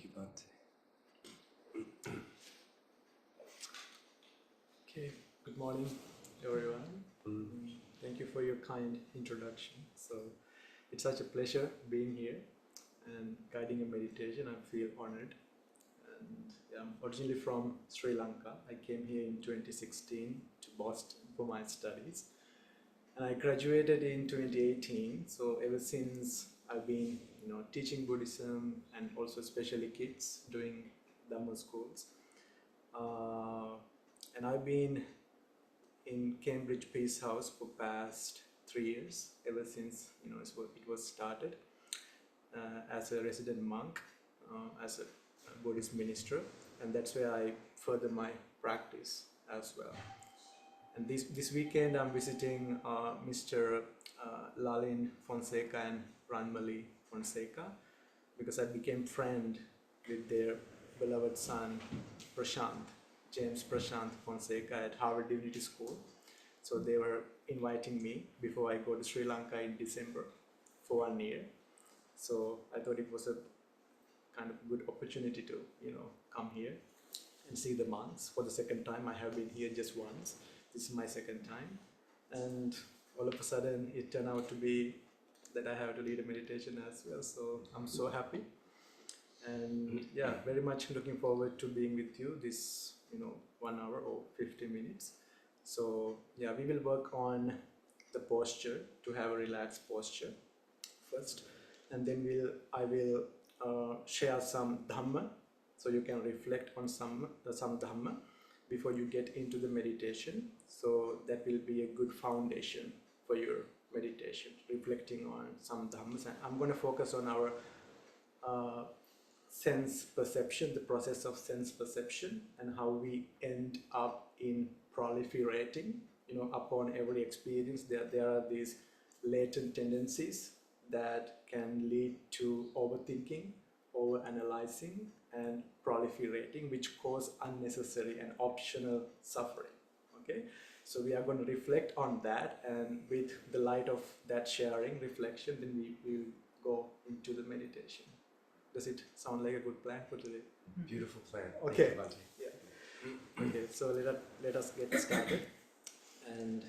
you, Bhante. Okay, good morning, everyone. Thank you for your kind introduction. So, it's such a pleasure being here and guiding a meditation. I feel honored. And yeah, I'm originally from Sri Lanka. I came here in 2016 to Boston for my studies. And I graduated in 2018. So, ever since I've been, teaching Buddhism and also especially kids doing Dhamma schools. And I've been in Cambridge Peace House for past 3 years, ever since it was started as a resident monk, as a Buddhist minister, and that's where I further my practice as well. And this weekend I'm visiting Mr. Lalin Fonseca and Ranmali Fonseca because I became friend with their beloved son Prashant, James Prashant Fonseca at Harvard Divinity School. So they were inviting me before I go to Sri Lanka in December for 1 year. So I thought it was a kind of good opportunity to, come here and see the monks for the second time. I have been here just once. This is my second time. And all of a sudden it turned out to be that I have to lead a meditation as well. So I'm so happy. And yeah, very much looking forward to being with you this 1 hour or 50 minutes. So yeah, we will work on the posture, to have a relaxed posture first, and then I will share some dhamma, so you can reflect on some dhamma before you get into the meditation. So that will be a good foundation for your meditation, reflecting on some dhammas. And I'm going to focus on our sense perception, the process of sense perception, and how we end up in proliferating, upon every experience. There are these latent tendencies that can lead to overthinking, overanalyzing, and proliferating, which cause unnecessary and optional suffering. Okay, so we are going to reflect on that, and with the light of that sharing, reflection, then we will go into the meditation. Does it sound like a good plan for today? Beautiful plan. Okay. Thank you, Bhante. Yeah. Okay, so let us get started. And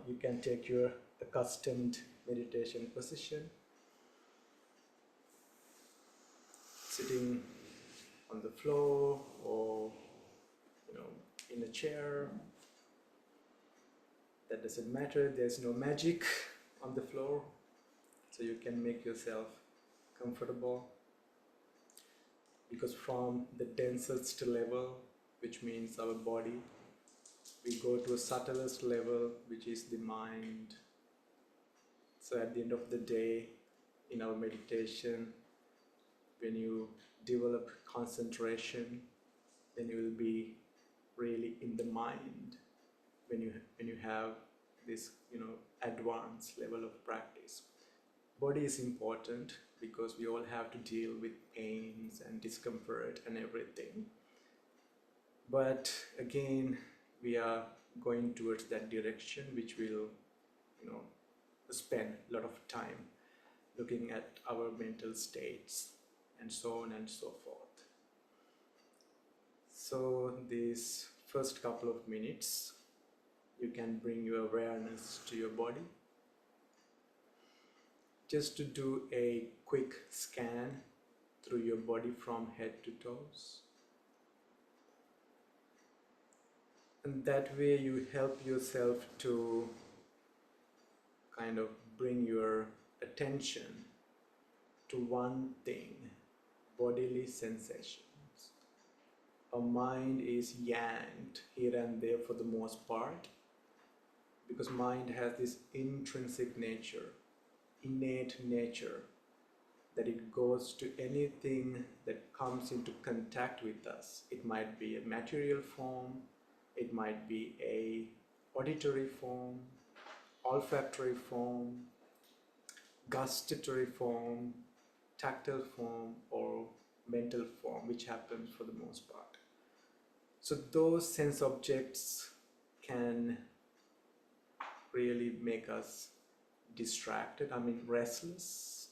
you can take your accustomed meditation position, sitting on the floor or in a chair. That doesn't matter. There's no magic on the floor, so you can make yourself comfortable. Because from the densest level, which means our body, we go to a subtlest level, which is the mind. So at the end of the day, in our meditation, when you develop concentration, then you will be really in the mind when you have this advanced level of practice. Body is important because we all have to deal with pains and discomfort and everything. But again, we are going towards that direction, which will, spend a lot of time looking at our mental states and so on and so forth. So these first couple of minutes, you can bring your awareness to your body. Just to do a quick scan through your body from head to toes. And that way you help yourself to kind of bring your attention to one thing, bodily sensations. Our mind is yanked here and there for the most part, because mind has this intrinsic nature, innate nature, that it goes to anything that comes into contact with us. It might be a material form, it might be a auditory form, olfactory form, gustatory form, tactile form, or mental form, which happens for the most part. So those sense objects can really make us distracted, restless.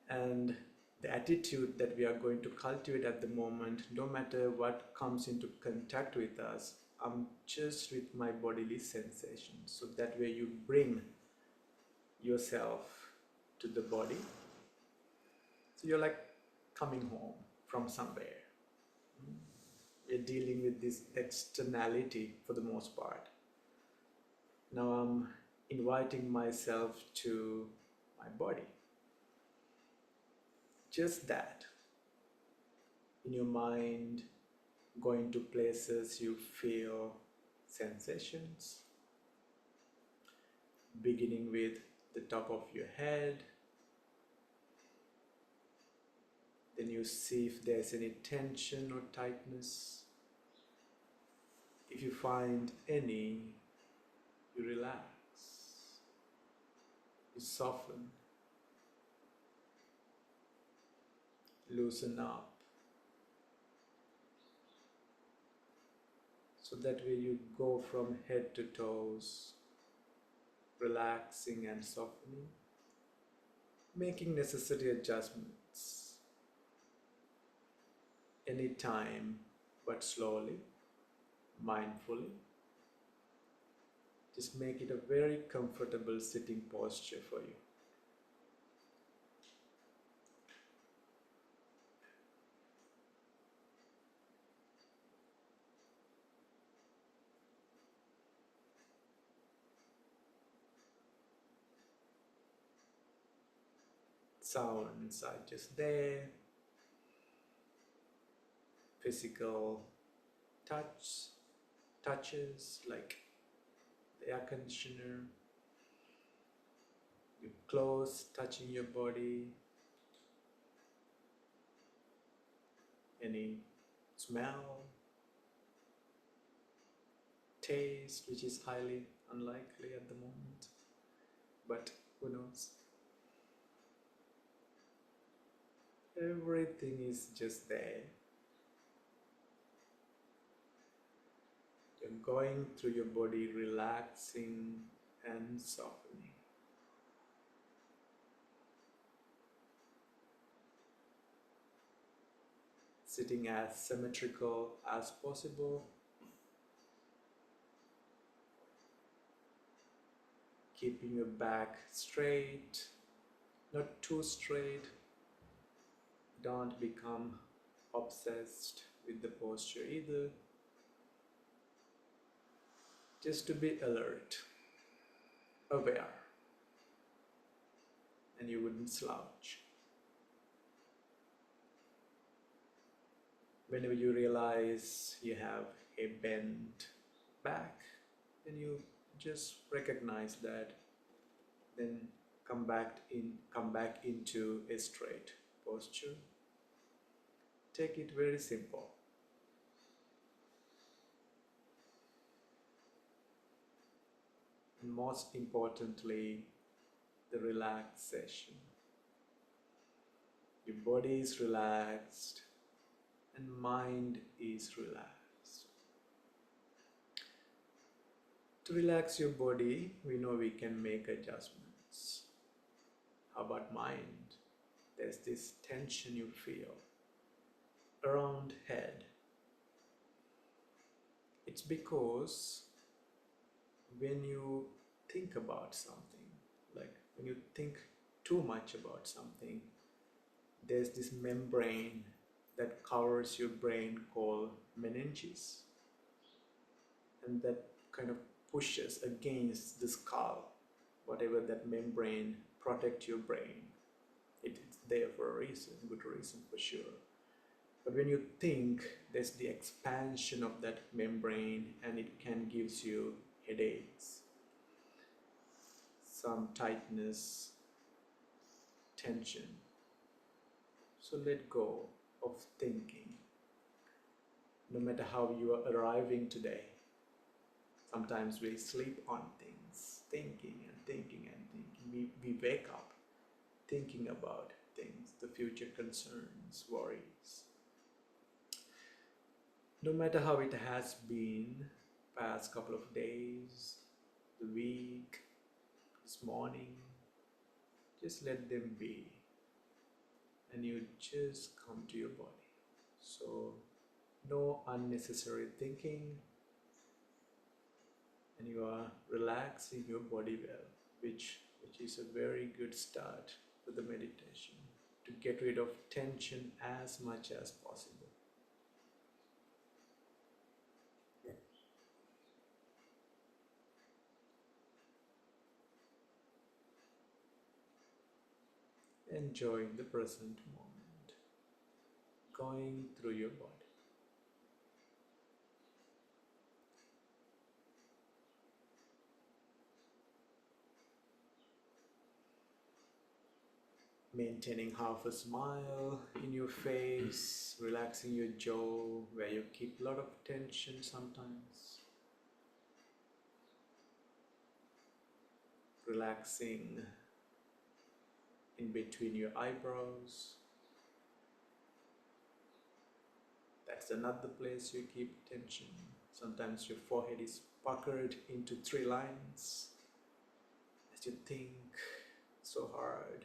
And the attitude that we are going to cultivate at the moment, no matter what comes into contact with us, I'm just with my bodily sensations. So that way you bring yourself to the body. So you're like coming home from somewhere. We're dealing with this externality for the most part. Now I'm inviting myself to my body. Just that. In your mind, going to places you feel sensations, beginning with the top of your head. Then you see if there's any tension or tightness. If you find any, you relax, you soften, loosen up. So that way you go from head to toes, relaxing and softening, making necessary adjustments anytime, but slowly, mindfully. Just make it a very comfortable sitting posture for you. Sounds are just there. Physical touches like the air conditioner, your clothes touching your body, any smell, taste, which is highly unlikely at the moment, but who knows? Everything is just there. You're going through your body, relaxing and softening. Sitting as symmetrical as possible. Keeping your back straight, not too straight. Don't become obsessed with the posture either. Just to be alert, aware, and you wouldn't slouch. Whenever you realize you have a bent back, then you just recognize that, then come back into a straight posture. Take it very simple. And most importantly, the relaxation. Your body is relaxed and mind is relaxed. To relax your body, we know we can make adjustments. How about mind? There's this tension you feel around head. It's because when you think about something, like when you think too much about something, there's this membrane that covers your brain called meninges, and that kind of pushes against the skull, whatever that membrane protect your brain. It's there for a reason, good reason for sure. But when you think, there's the expansion of that membrane and it can gives you headaches, some tightness, tension. So let go of thinking. No matter how you are arriving today, sometimes we sleep on things, thinking and thinking and thinking. We wake up thinking about things, the future concerns, worries. No matter how it has been, past couple of days, the week, this morning, just let them be and you just come to your body. So no unnecessary thinking, and you are relaxing your body well, which is a very good start to the meditation, to get rid of tension as much as possible. Enjoying the present moment, going through your body. Maintaining half a smile in your face, relaxing your jaw where you keep a lot of tension sometimes, relaxing in between your eyebrows. That's another place you keep tension. Sometimes your forehead is puckered into three lines as you think so hard.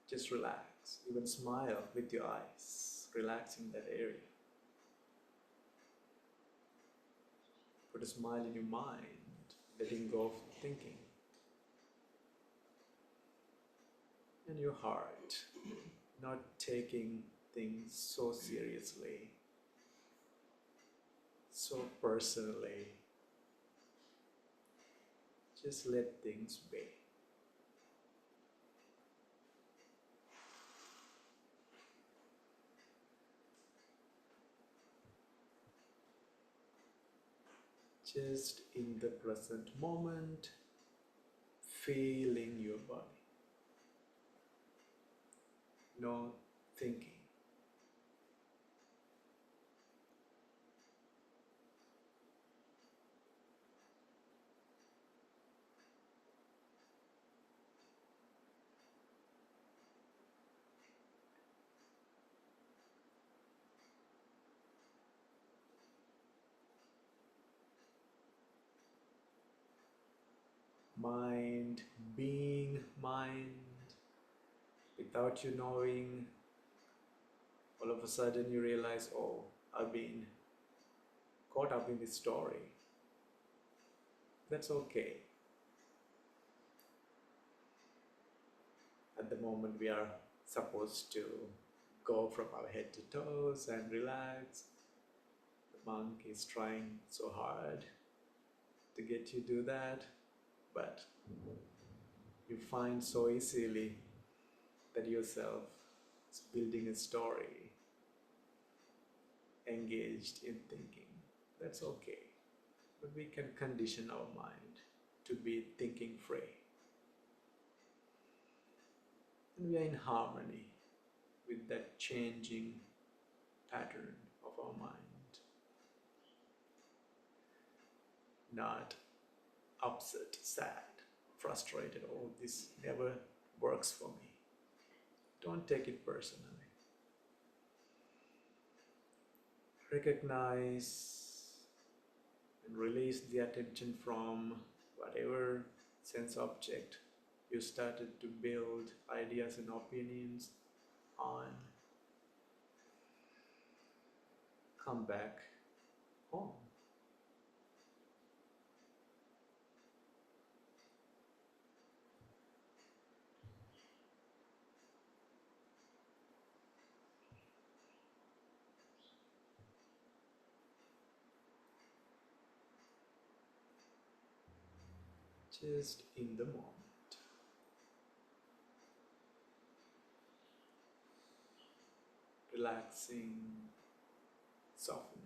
Just relax, even smile with your eyes, relaxing that area. Put a smile in your mind, letting go of thinking. And your heart, not taking things so seriously, so personally. Just let things be. Just in the present moment, feeling your body, no thinking. Mind being mind, without you knowing, all of a sudden you realize, oh, I've been caught up in this story. That's okay. At the moment, we are supposed to go from our head to toes and relax. The monk is trying so hard to get you to do that, but you find so easily that yourself is building a story, engaged in thinking. That's okay. But we can condition our mind to be thinking free. And we are in harmony with that changing pattern of our mind. Not upset, sad, frustrated, oh, this never works for me. Don't take it personally. Recognize and release the attention from whatever sense object you started to build ideas and opinions on. Come back home. Just in the moment. Relaxing, softening.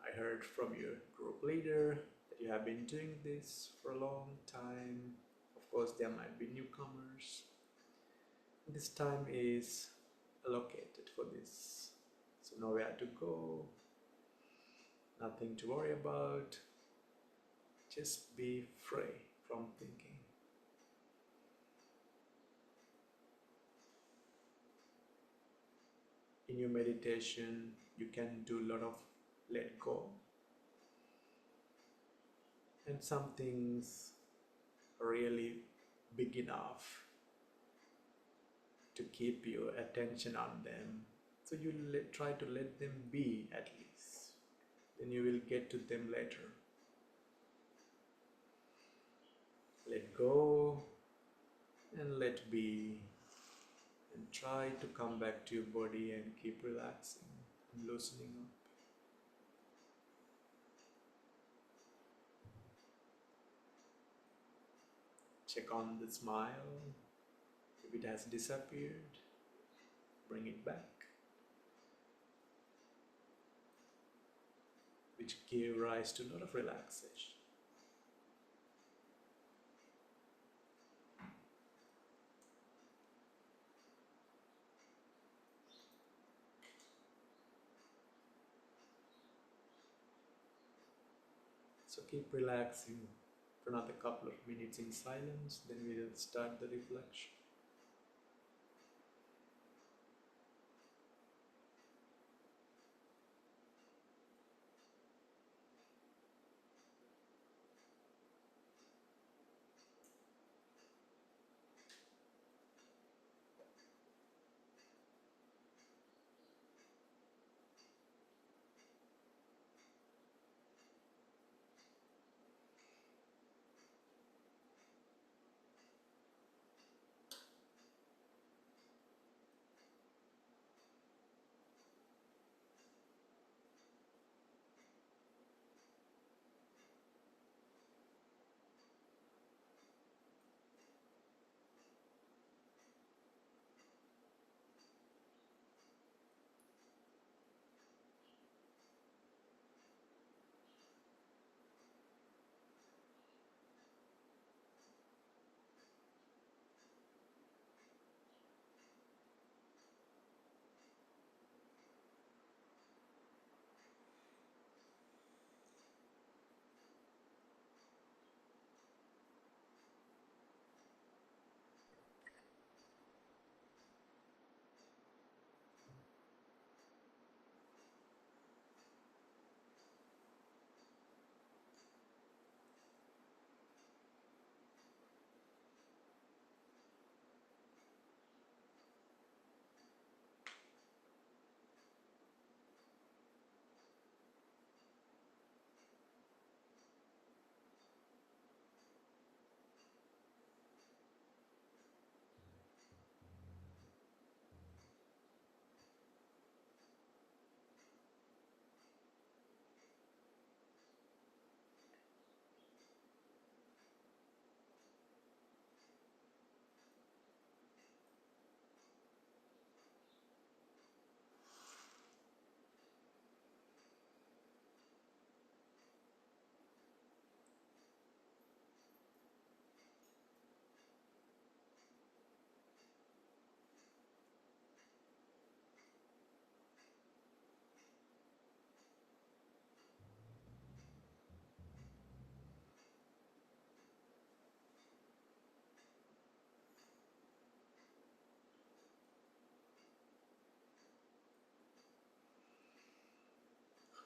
I heard from your group leader that you have been doing this for a long time. Of course, there might be newcomers. This time is allocated for this. So nowhere to go, nothing to worry about. Just be free from thinking. In your meditation, you can do a lot of let go. And some things are really big enough to keep your attention on them. So you try to let them be at least. Then you will get to them later. Let go and let be. And try to come back to your body and keep relaxing and loosening up. Check on the smile. If it has disappeared, bring it back. Which give rise to a lot of relaxation. So keep relaxing for another couple of minutes in silence, then we will start the reflection.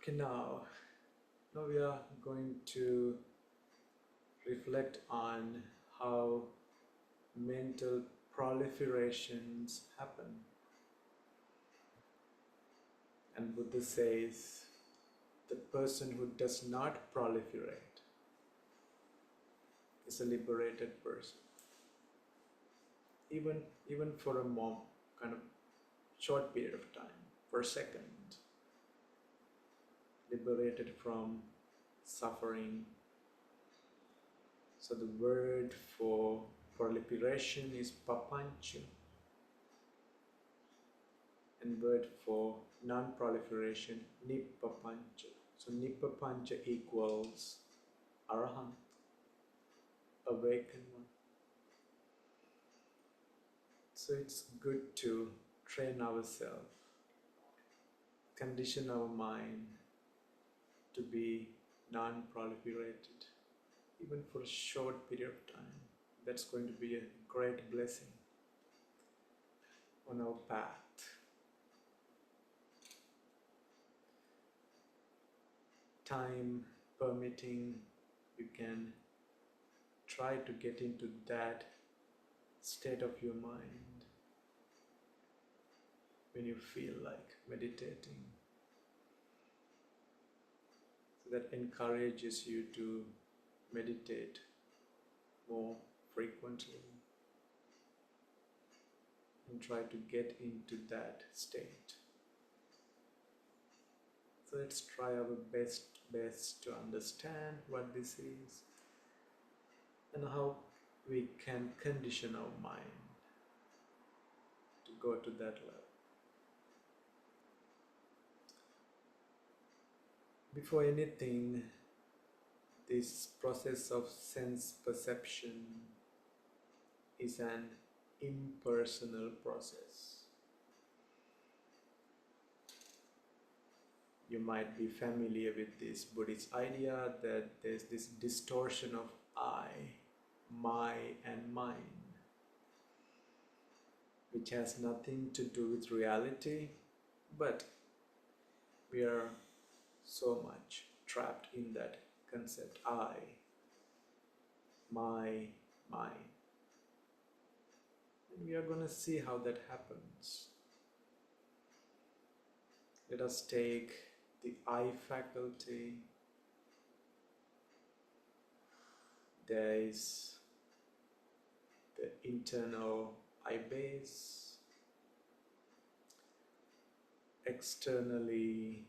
Okay, now we are going to reflect on how mental proliferations happen. And Buddha says the person who does not proliferate is a liberated person. Even for a kind of short period of time, for a second, liberated from suffering. So the word for proliferation is papancha, and word for non-proliferation nippapancha. So nippapancha equals arahant, awakened one. So it's good to train ourselves, condition our mind to be non-proliferated, even for a short period of time. That's going to be a great blessing on our path. Time permitting, you can try to get into that state of your mind when you feel like meditating. So that encourages you to meditate more frequently and try to get into that state. So let's try our best to understand what this is and how we can condition our mind to go to that level. Before anything, this process of sense perception is an impersonal process. You might be familiar with this Buddhist idea that there's this distortion of I, my, and mine, which has nothing to do with reality, but we are so much trapped in that concept I, my, mine. And we are going to see how that happens. Let us take the I faculty. There is the internal I base, externally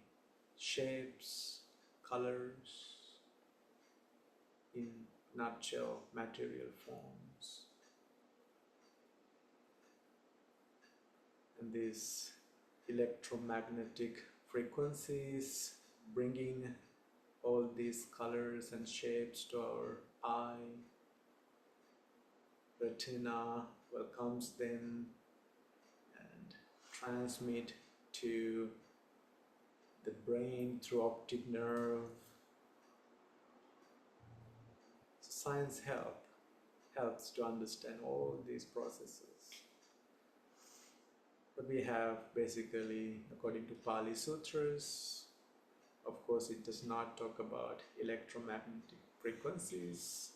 shapes, colors, in nutshell, material forms. And these electromagnetic frequencies bringing all these colors and shapes to our eye. Retina welcomes them and transmit to the brain through optic nerve. So science helps to understand all these processes. But we have basically, according to Pali Sutras, of course it does not talk about electromagnetic frequencies.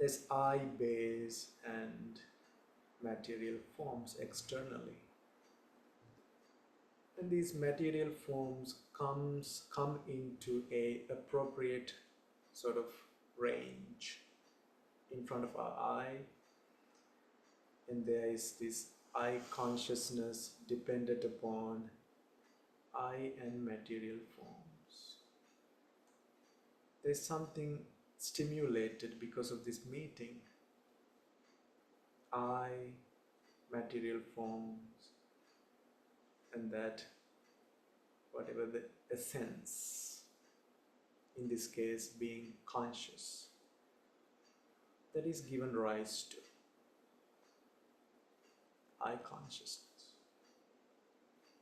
There's I base and material forms externally. And these material forms come into a appropriate sort of range in front of our eye, and there is this I consciousness dependent upon I and material forms. There's something stimulated because of this meeting. I, material forms, and that whatever the essence, in this case being conscious, that is given rise to I consciousness.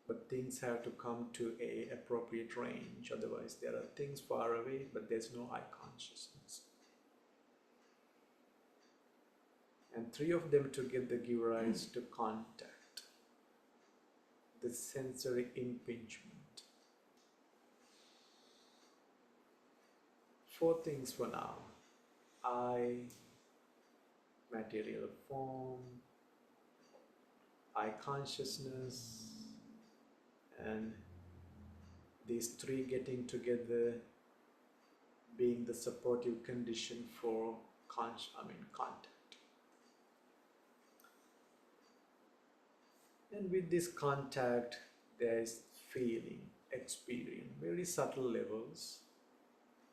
But things have to come to an appropriate range, otherwise there are things far away but there's no I consciousness. And three of them together give rise to contact, the sensory impingement. Four things for now: I, material form, I consciousness, and these three getting together being the supportive condition for contact. And with this contact, there is feeling, experience, very subtle levels.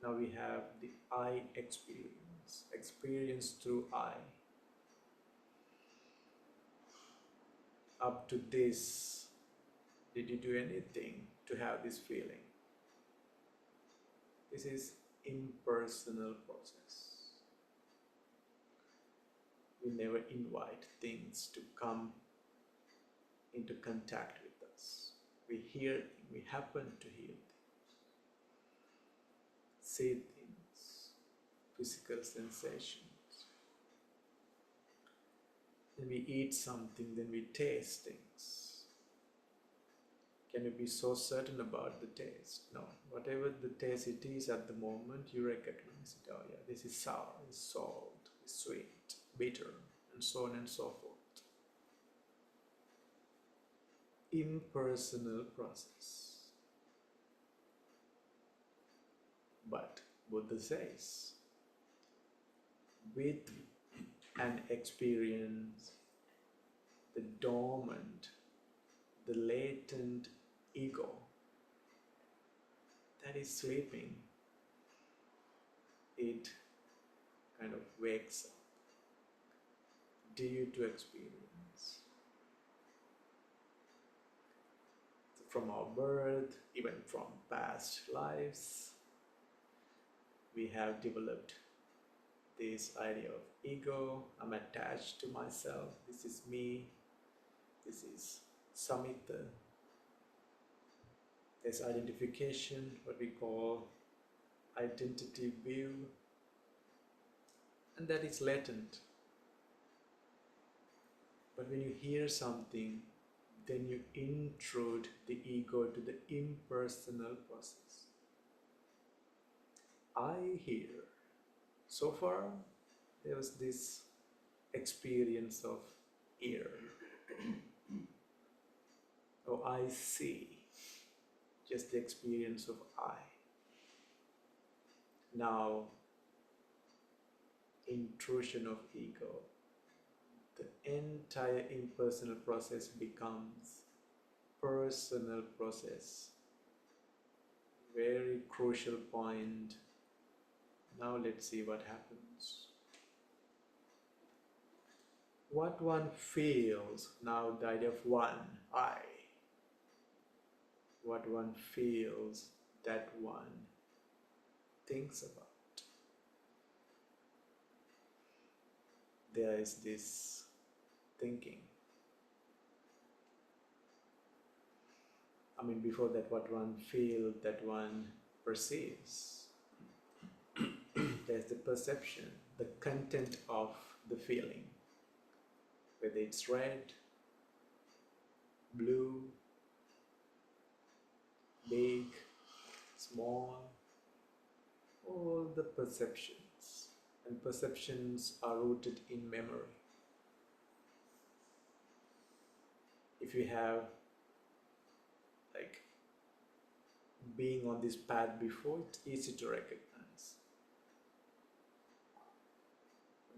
Now we have the I experience through I. Up to this, did you do anything to have this feeling? This is impersonal process. We never invite things to come into contact with us. We hear, we happen to hear things, see things, physical sensations. Then we eat something, then we taste things. Can you be so certain about the taste? No. Whatever the taste it is at the moment, you recognize it. Oh yeah, this is sour, this is salt, this is sweet, bitter, and so on and so forth. Impersonal process. But Buddha says, with an experience, the dormant, the latent ego that is sleeping, it kind of wakes up due to experience. From our birth, even from past lives, we have developed this idea of ego. I'm attached to myself. This is me. This is Samitha. There's identification, what we call identity view, and that is latent. But when you hear something, then you intrude the ego to the impersonal process. I hear. So far, there was this experience of ear. Oh, I see. Just the experience of I. Now, intrusion of ego. The entire impersonal process becomes personal process. Very crucial point. Now let's see what happens. What one feels, now the idea of one, I. What one feels, that one thinks about. There is this thinking. I mean, before that, what one feels, that one perceives. There's the perception, the content of the feeling, whether it's red, blue, big, small, all the perceptions. And perceptions are rooted in memory. If you have like being on this path before, it's easy to recognize.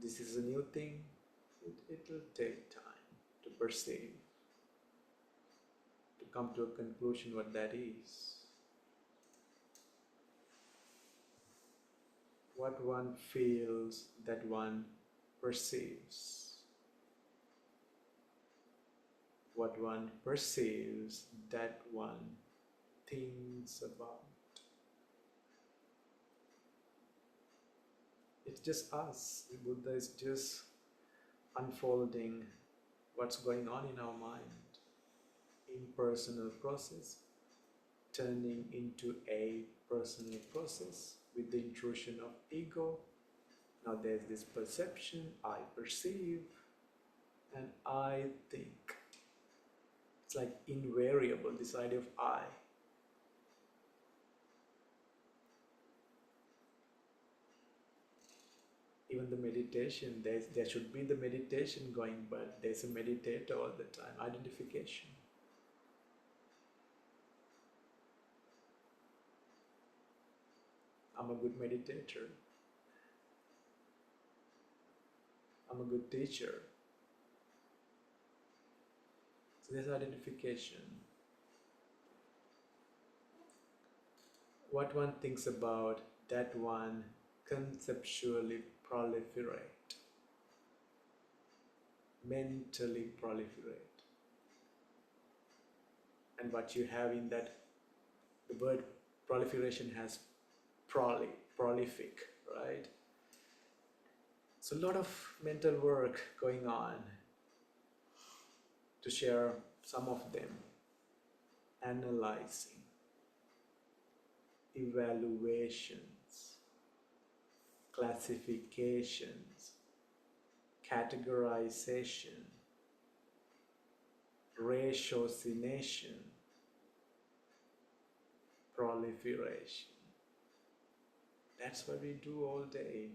This is a new thing, it will take time to perceive, to come to a conclusion what that is. What one feels, that one perceives. What one perceives, that one thinks about. It's just us. The Buddha is just unfolding what's going on in our mind. Impersonal process turning into a personal process with the intrusion of ego. Now there's this perception, I perceive, and I think. It's like invariable, this idea of I. Even the meditation, there should be the meditation going, but there's a meditator all the time, identification. I'm a good meditator. I'm a good teacher. So there's identification. What one thinks about, that one conceptually proliferate, mentally proliferate. And what you have in that, the word proliferation has prolific, right? So a lot of mental work going on to share some of them analyzing, evaluations, classifications, categorization, ratiocination, proliferation. That's what we do all day.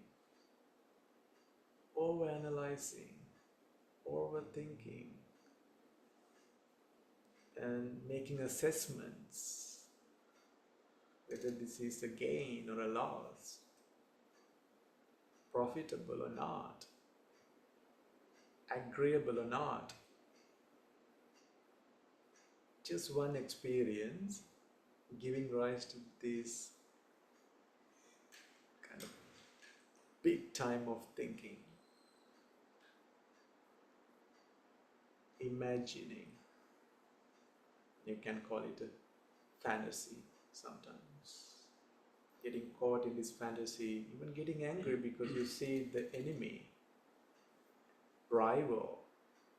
Overanalyzing, overthinking, and making assessments whether this is a gain or a loss, profitable or not, agreeable or not. Just one experience giving rise to this kind of big time of thinking, imagining. You can call it a fantasy sometimes. Getting caught in this fantasy, even getting angry because you see the enemy, rival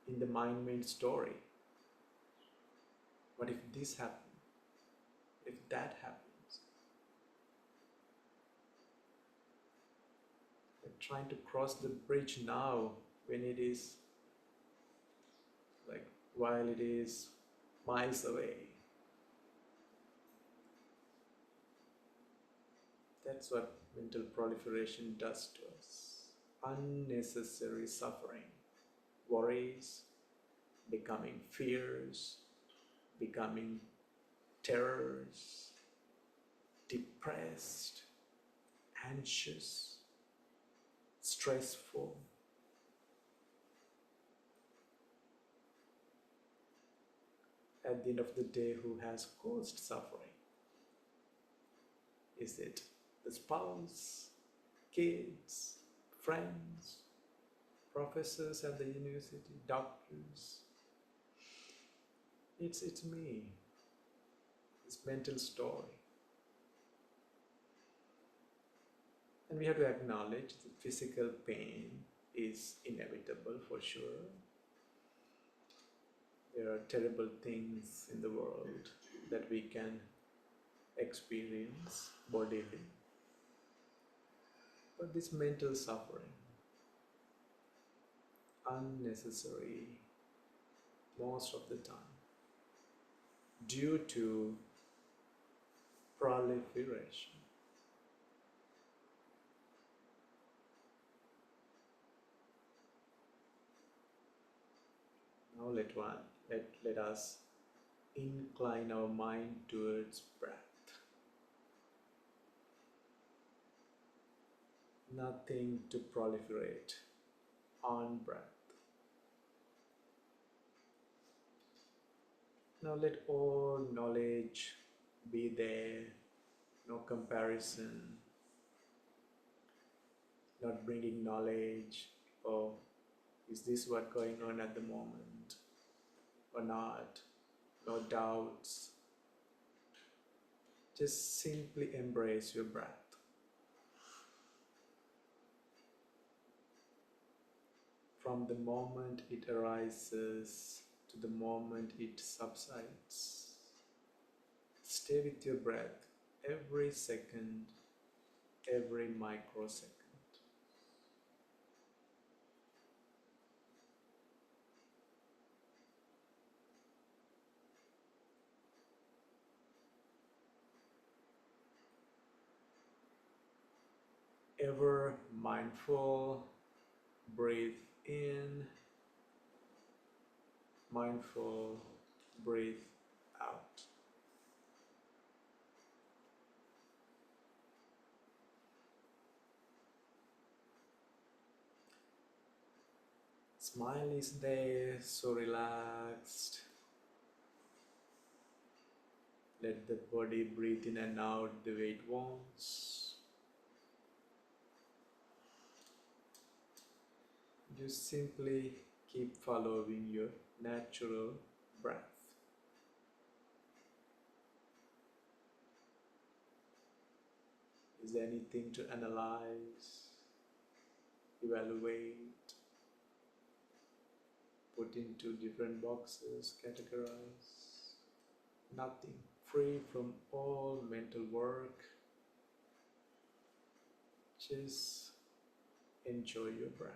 in the mind-made story. What if this happens? If that happens? We're trying to cross the bridge now when it is like while it is miles away. That's what mental proliferation does to us. Unnecessary suffering, worries, becoming fears, becoming terrors, depressed, anxious, stressful. At the end of the day, who has caused suffering? Is it the spouse, kids, friends, professors at the university, doctors? It's me, this mental story. And we have to acknowledge that physical pain is inevitable for sure. There are terrible things in the world that we can experience bodily. But this mental suffering, unnecessary most of the time, due to proliferation. Now let us incline our mind towards breath. Nothing to proliferate on breath. Now let all knowledge be there, no comparison, not bringing knowledge, oh, is this what going on at the moment or not? No doubts. Just simply embrace your breath. From the moment it arises to the moment it subsides. Stay with your breath every second, every microsecond. Ever mindful, breathe in, mindful, breathe out. Smile is there, so relaxed. Let the body breathe in and out the way it wants. Just simply keep following your natural breath. Is there anything to analyze, evaluate, put into different boxes, categorize. Nothing. Free from all mental work. Just enjoy your breath.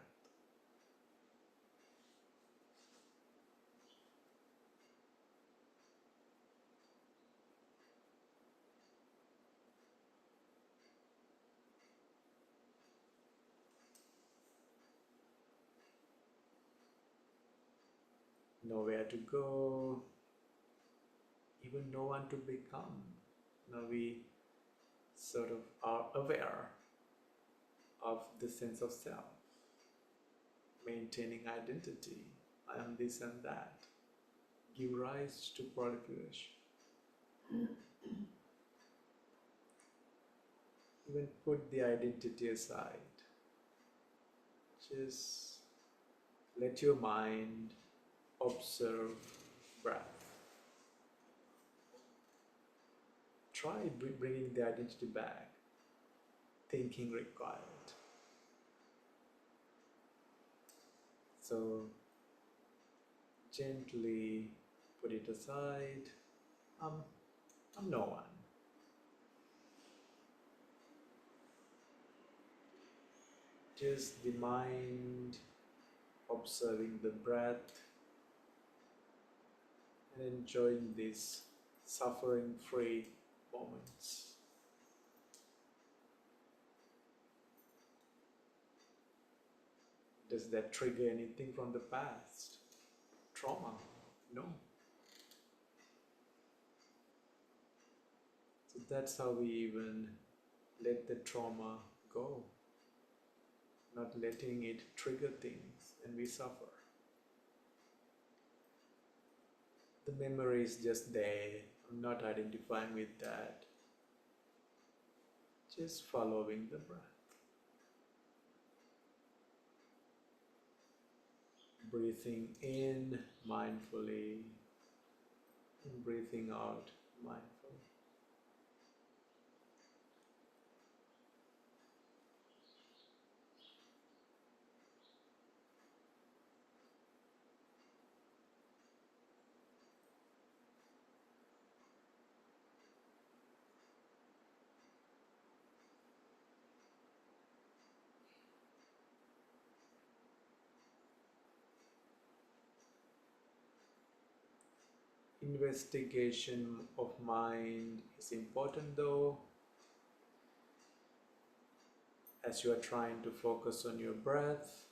Know where to go, even know one to become. Now we sort of are aware of the sense of self, maintaining identity. I am this and that. Give rise to proliferation. Even put the identity aside. Just let your mind observe breath. Try bringing the identity back. Thinking required. So gently put it aside. I'm no one. Just the mind observing the breath and enjoying these suffering-free moments. Does that trigger anything from the past? Trauma? No. So that's how we even let the trauma go, not letting it trigger things, and we suffer. The memory is just there. I'm not identifying with that. Just following the breath. Breathing in mindfully and breathing out mindfully. Investigation of mind is important though, as you are trying to focus on your breath.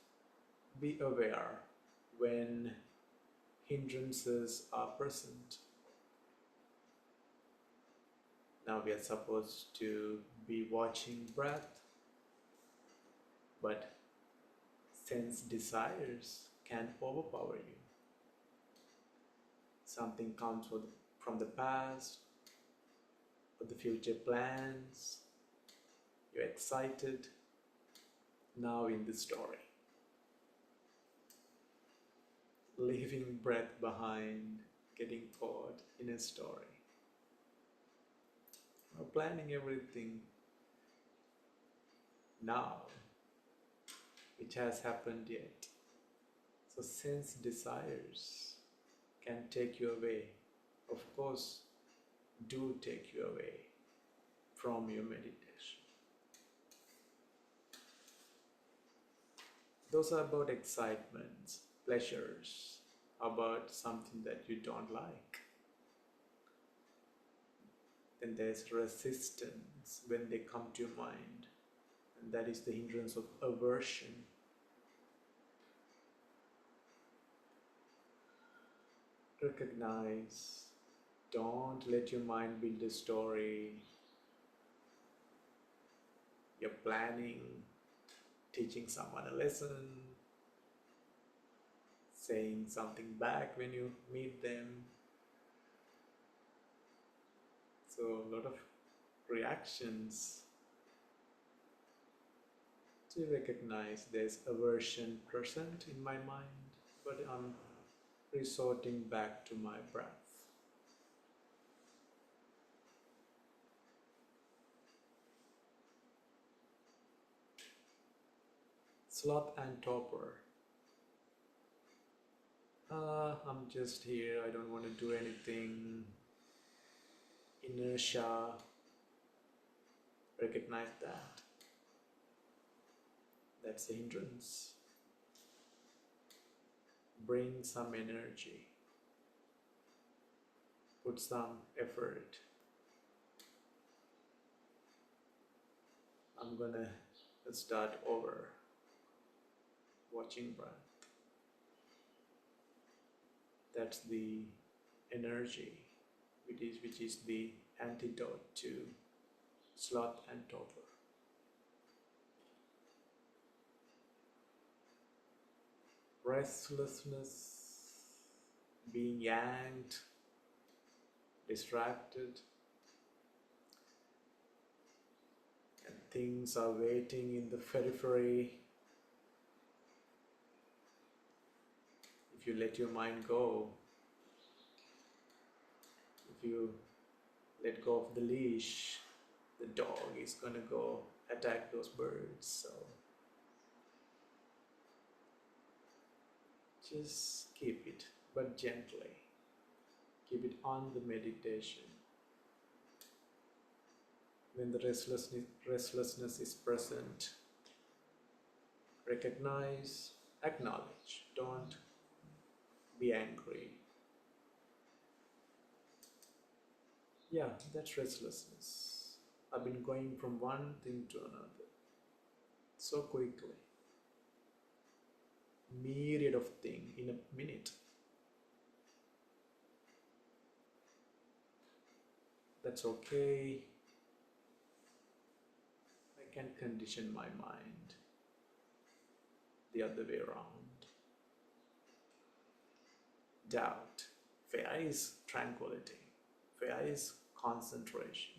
Be aware when hindrances are present. Now we are supposed to be watching breath, but sense desires can overpower you. Something comes from the past or the future plans. You're excited now in the story. Leaving breath behind, getting caught in a story. Or planning everything now, which has happened yet. So sense desires can take you away. Of course, do take you away from your meditation. Those are about excitements, pleasures, about something that you don't like. Then there's resistance when they come to your mind, and that is the hindrance of aversion. Recognize, don't let your mind build a story. You're planning, teaching someone a lesson, saying something back when you meet them. So a lot of reactions. To recognize there's aversion present in my mind, but I'm resorting back to my breath. Sloth and torpor. I'm just here. I don't want to do anything. Inertia, recognize that. That's the hindrance. Bring some energy, put some effort. I'm gonna start over. Watching breath. That's the energy, which is the antidote to sloth and torpor. Restlessness, being yanked, distracted, and things are waiting in the periphery. If you let your mind go, if you let go of the leash, the dog is gonna go attack those birds. So just keep it, but gently. Keep it on the meditation. When the restlessness is present, recognize, acknowledge. Don't be angry. Yeah, that's restlessness. I've been going from one thing to another so quickly. Myriad of things in a minute. That's okay. I can condition my mind the other way around. Doubt. Fear is tranquility. Fear is concentration.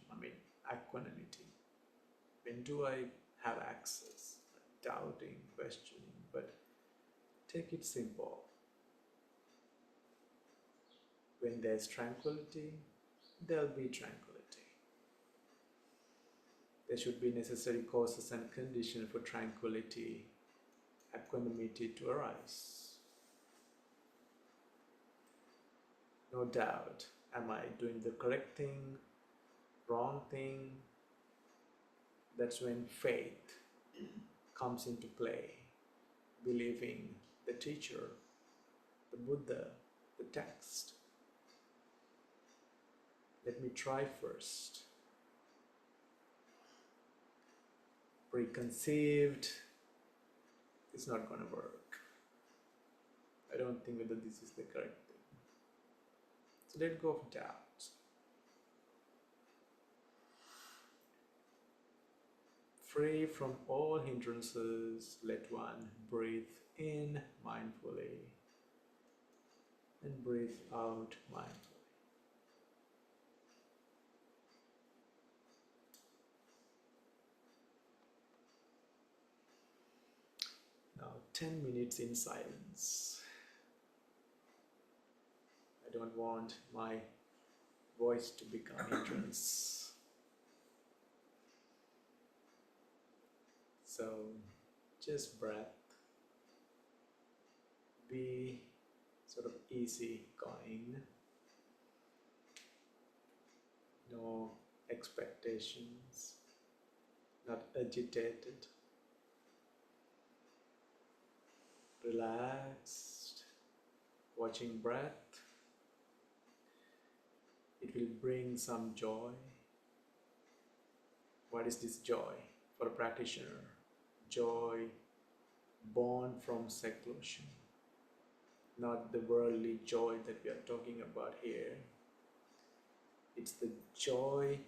Equanimity. When do I have access? Doubting, questioning, but take it simple. When there's tranquility, there'll be tranquility. There should be necessary causes and conditions for tranquility, equanimity to arise. No doubt. Am I doing the correct thing, wrong thing? That's when faith comes into play. Believing the teacher, the Buddha, the text. Let me try first. Preconceived, it's not going to work. I don't think whether this is the correct thing. So let go of doubt. Free from all hindrances, let one breathe in mindfully and breathe out mindfully. Now 10 minutes in silence. I don't want my voice to become hindrance. So just breath. Be sort of easy going. No expectations. Not agitated. Relaxed. Watching breath. It will bring some joy. What is this joy for a practitioner? Joy born from seclusion, not the worldly joy that we are talking about here. It's the joy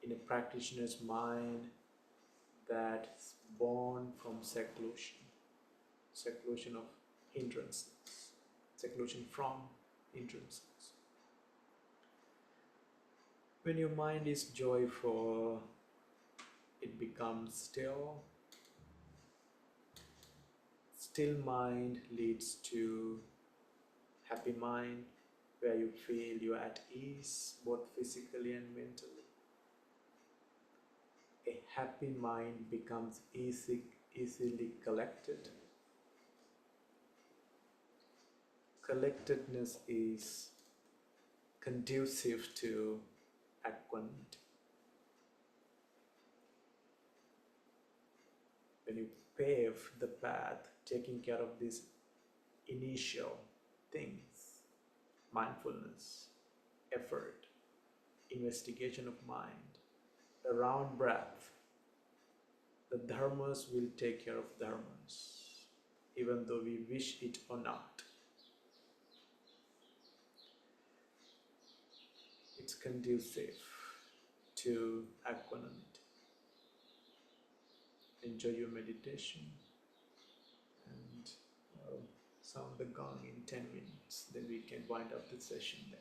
in a practitioner's mind that's born from seclusion, seclusion of hindrances, seclusion from hindrances. When your mind is joyful, it becomes still. Still mind leads to happy mind, where you feel you're at ease, both physically and mentally. A happy mind becomes easily collected. collectedness is conducive to equanimity. When you pave the path, taking care of these initial things, mindfulness, effort, investigation of mind, around breath, the dharmas will take care of dharmas, even though we wish it or not. It's conducive to equanimity. Enjoy your meditation and sound the gong in 10 minutes. Then we can wind up the session then.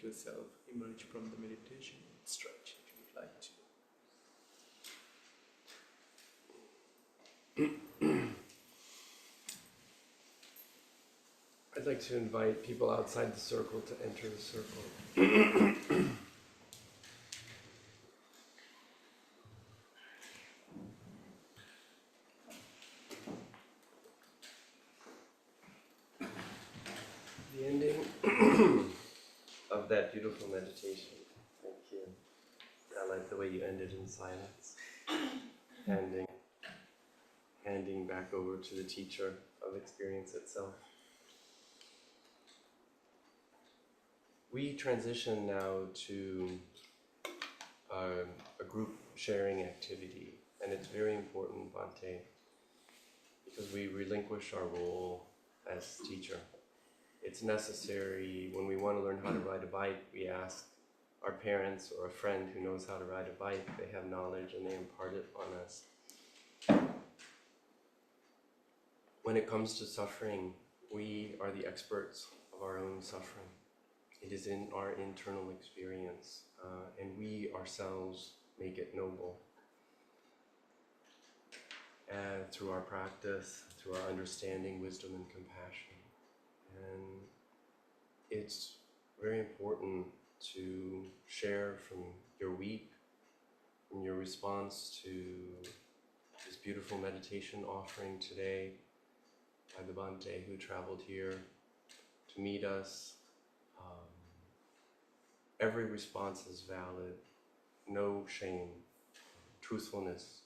to self, emerge from the meditation, stretch if you'd like to. I'd like to invite people outside the circle to enter the circle. The ending of that beautiful meditation. Thank you. I like the way you ended in silence. Handing back over to the teacher of experience itself. We transition now to a group sharing activity, and it's very important, Bhante, because we relinquish our role as teacher. It's necessary when we want to learn how to ride a bike. We ask our parents or a friend who knows how to ride a bike. They have knowledge and they impart it on us. When it comes to suffering, we are the experts of our own suffering. It is in our internal experience, and we ourselves make it noble. And through our practice, through our understanding, wisdom, and compassion. And it's very important to share from your week, from your response to this beautiful meditation offering today by the Bhante who traveled here to meet us. Every response is valid, no shame. Truthfulness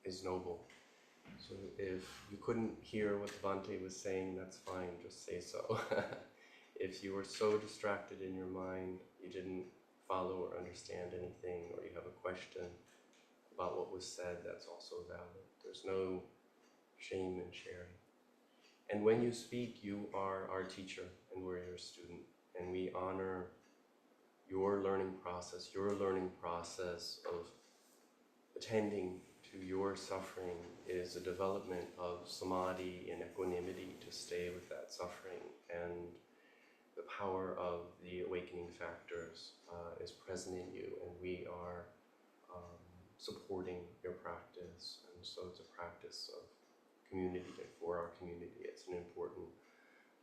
is noble. So if you couldn't hear what the Bhante was saying, that's fine, just say so. If you were so distracted in your mind, you didn't follow or understand anything, or you have a question about what was said, that's also valid. There's no shame in sharing. And when you speak, you are our teacher and we're your student. And we honor your learning process of attending to your suffering is a development of samadhi and equanimity to stay with that suffering, and the power of the awakening factors is present in you, and we are supporting your practice. And so it's a practice of community, and for our community it's an important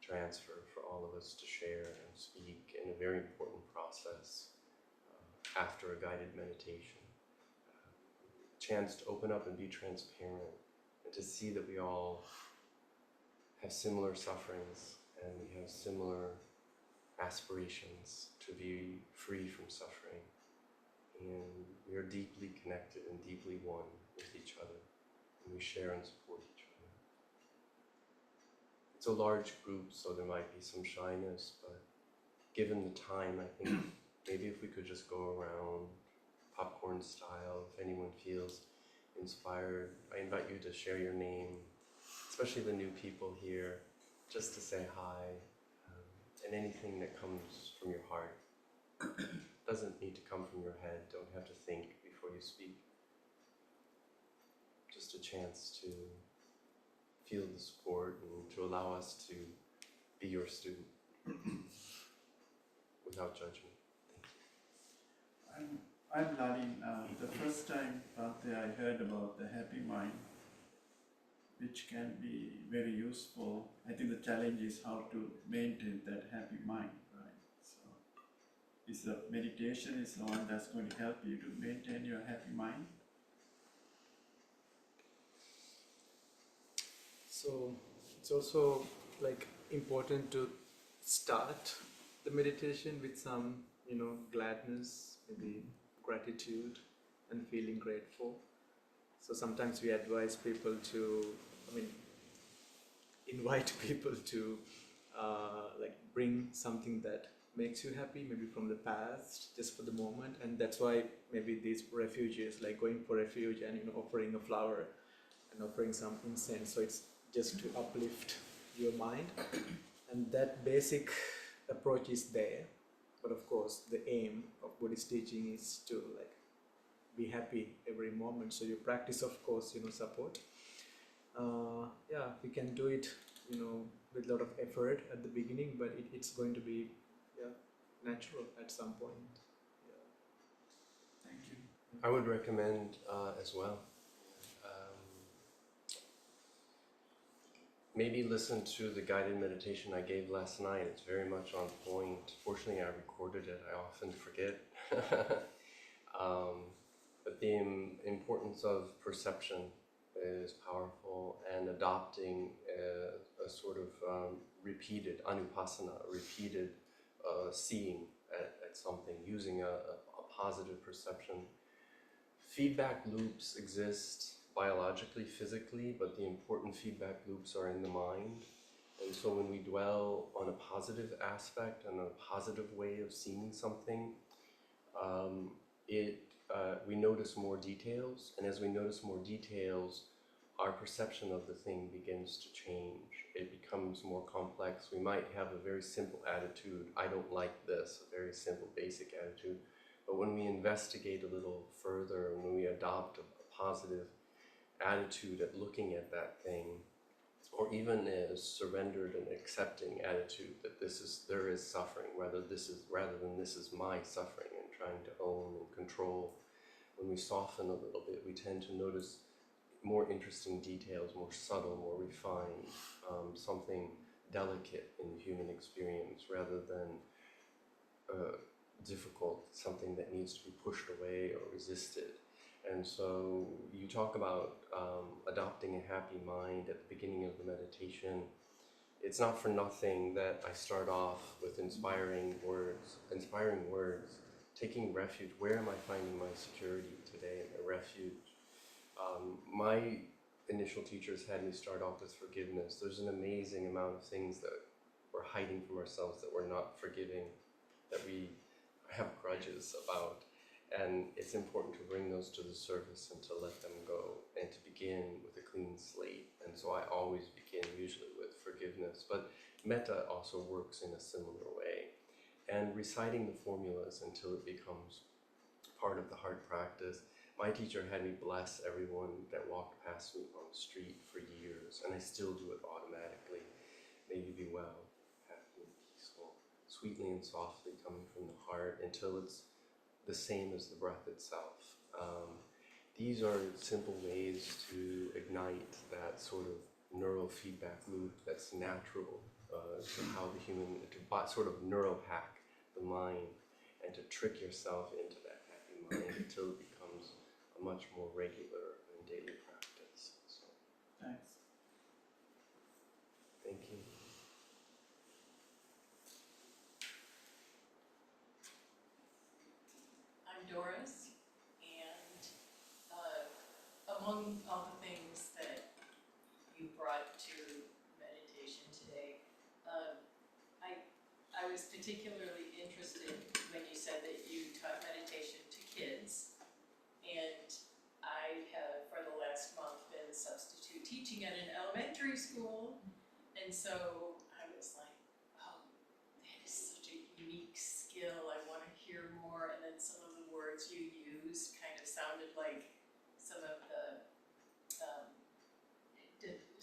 transfer for all of us to share and speak in a very important process after a guided meditation. Chance to open up and be transparent, and to see that we all have similar sufferings and we have similar aspirations to be free from suffering. And we are deeply connected and deeply one with each other, and we share and support each other. It's a large group, so there might be some shyness, but given the time, I think maybe if we could just go around popcorn style, if anyone feels inspired, I invite you to share your name, especially the new people here, just to say hi, and anything that comes from your heart. Doesn't need to come from your head, don't have to think before you speak. Just a chance to feel the support and to allow us to be your student without judgment. Thank you. I'm Lalin. The first time Bhante, I heard about the happy mind, which can be very useful. I think the challenge is how to maintain that happy mind, right? So, is the meditation is the one that's going to help you to maintain your happy mind? So it's also like important to start the meditation with some, gladness, maybe gratitude and feeling grateful. So sometimes we advise people to, invite people to bring something that makes you happy, maybe from the past, just for the moment. And that's why maybe these refuges, like going for refuge and offering a flower and offering some incense. So it's just to uplift your mind, and that basic approach is there. But of course, the aim of Buddhist teaching is to be happy every moment. So your practice, of course, support. We can do it, with a lot of effort at the beginning, but it's going to be natural at some point. Yeah. Thank you. I would recommend as well. Um, Maybe listen to the guided meditation I gave last night. It's very much on point. Fortunately, I recorded it. I often forget. But the importance of perception is powerful, and adopting a sort of repeated anupassana, repeated seeing at something, using a positive perception. Feedback loops exist biologically, physically, but the important feedback loops are in the mind. And so when we dwell on a positive aspect and a positive way of seeing something, um, we notice more details, and as we notice more details, our perception of the thing begins to change. It becomes more complex. We might have a very simple attitude, I don't like this, a very simple basic attitude. But when we investigate a little further, and when we adopt a positive attitude at looking at that thing, or even a surrendered and accepting attitude that there is suffering, rather than this is my suffering, and trying to own and control. When we soften a little bit, we tend to notice more interesting details, more subtle, more refined, something delicate in the human experience, rather than difficult, something that needs to be pushed away or resisted. And so you talk about adopting a happy mind at the beginning of the meditation. It's not for nothing that I start off with inspiring words, taking refuge. Where am I finding my security today, my refuge? My initial teachers had me start off with forgiveness. There's an amazing amount of things that we're hiding from ourselves, that we're not forgiving, that we have grudges about. And it's important to bring those to the surface and to let them go, and to begin with a clean slate. And so I always begin usually with forgiveness. But metta also works in a similar way. And reciting the formulas until it becomes part of the heart practice. My teacher had me bless everyone that walked past me on the street for years, and I still do it automatically. May you be well, happy and peaceful, sweetly and softly coming from the heart, until it's the same as the breath itself. These are simple ways to ignite that sort of neural feedback loop that's natural to how the human, to sort of neuropack the mind, and to trick yourself into that happy mind until it becomes a much more regular and daily practice. So, Thanks. thank you. I'm Doris, and among all the things that you brought to meditation today, I was particularly interested when you said that you taught meditation to kids, and I have for the last month been substitute teaching at an elementary school, and so I was like, oh, that is such a unique skill, I want to hear more. And then some of the words you used kind of sounded like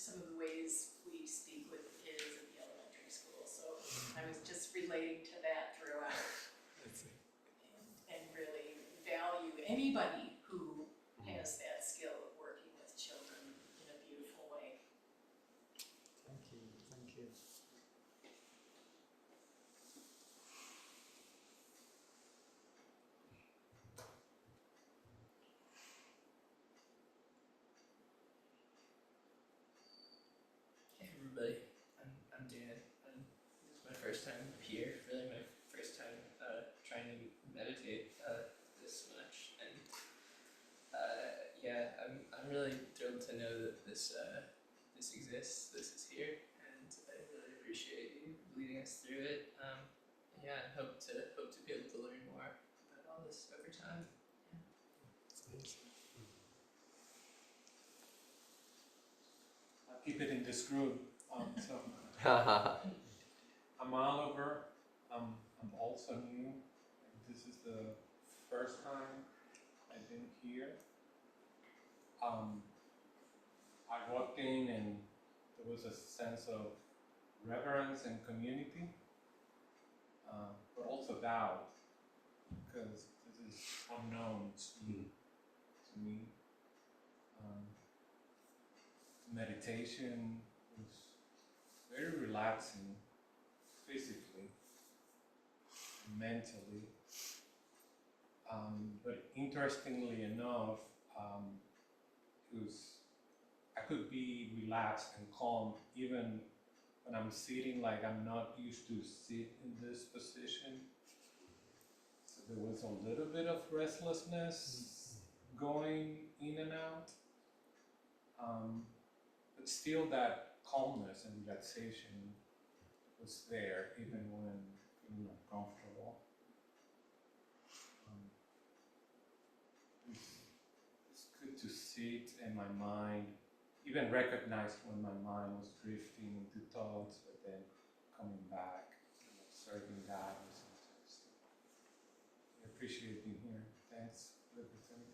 some of the ways we speak with the kids at the elementary school. So I was just relating to that throughout, and really value anybody who has that skill of working with children in a beautiful way. Thank you. Thank you. Hey everybody, I'm Dan, and this is my first time here, really my first time trying to meditate this much, and yeah, I'm really thrilled to know that this exists, this is here, and I really appreciate you leading us through it. Yeah, and hope to be able to learn more about all this over time. I'll keep it in this group. So I'm Oliver. I'm also new. This is the first time I've been here. I walked in and there was a sense of reverence and community. but also doubt, because this is unknown to me. Meditation was very relaxing physically, mentally. But interestingly enough, it was, I could be relaxed and calm even when I'm sitting, like I'm not used to sit in this position. So there was a little bit of restlessness going in and out. But still that calmness and relaxation was there even when feeling uncomfortable. It's good to sit in my mind, even recognize when my mind was drifting into thoughts, but then coming back and observing that. And sometimes I appreciate being here. Thanks for the opportunity.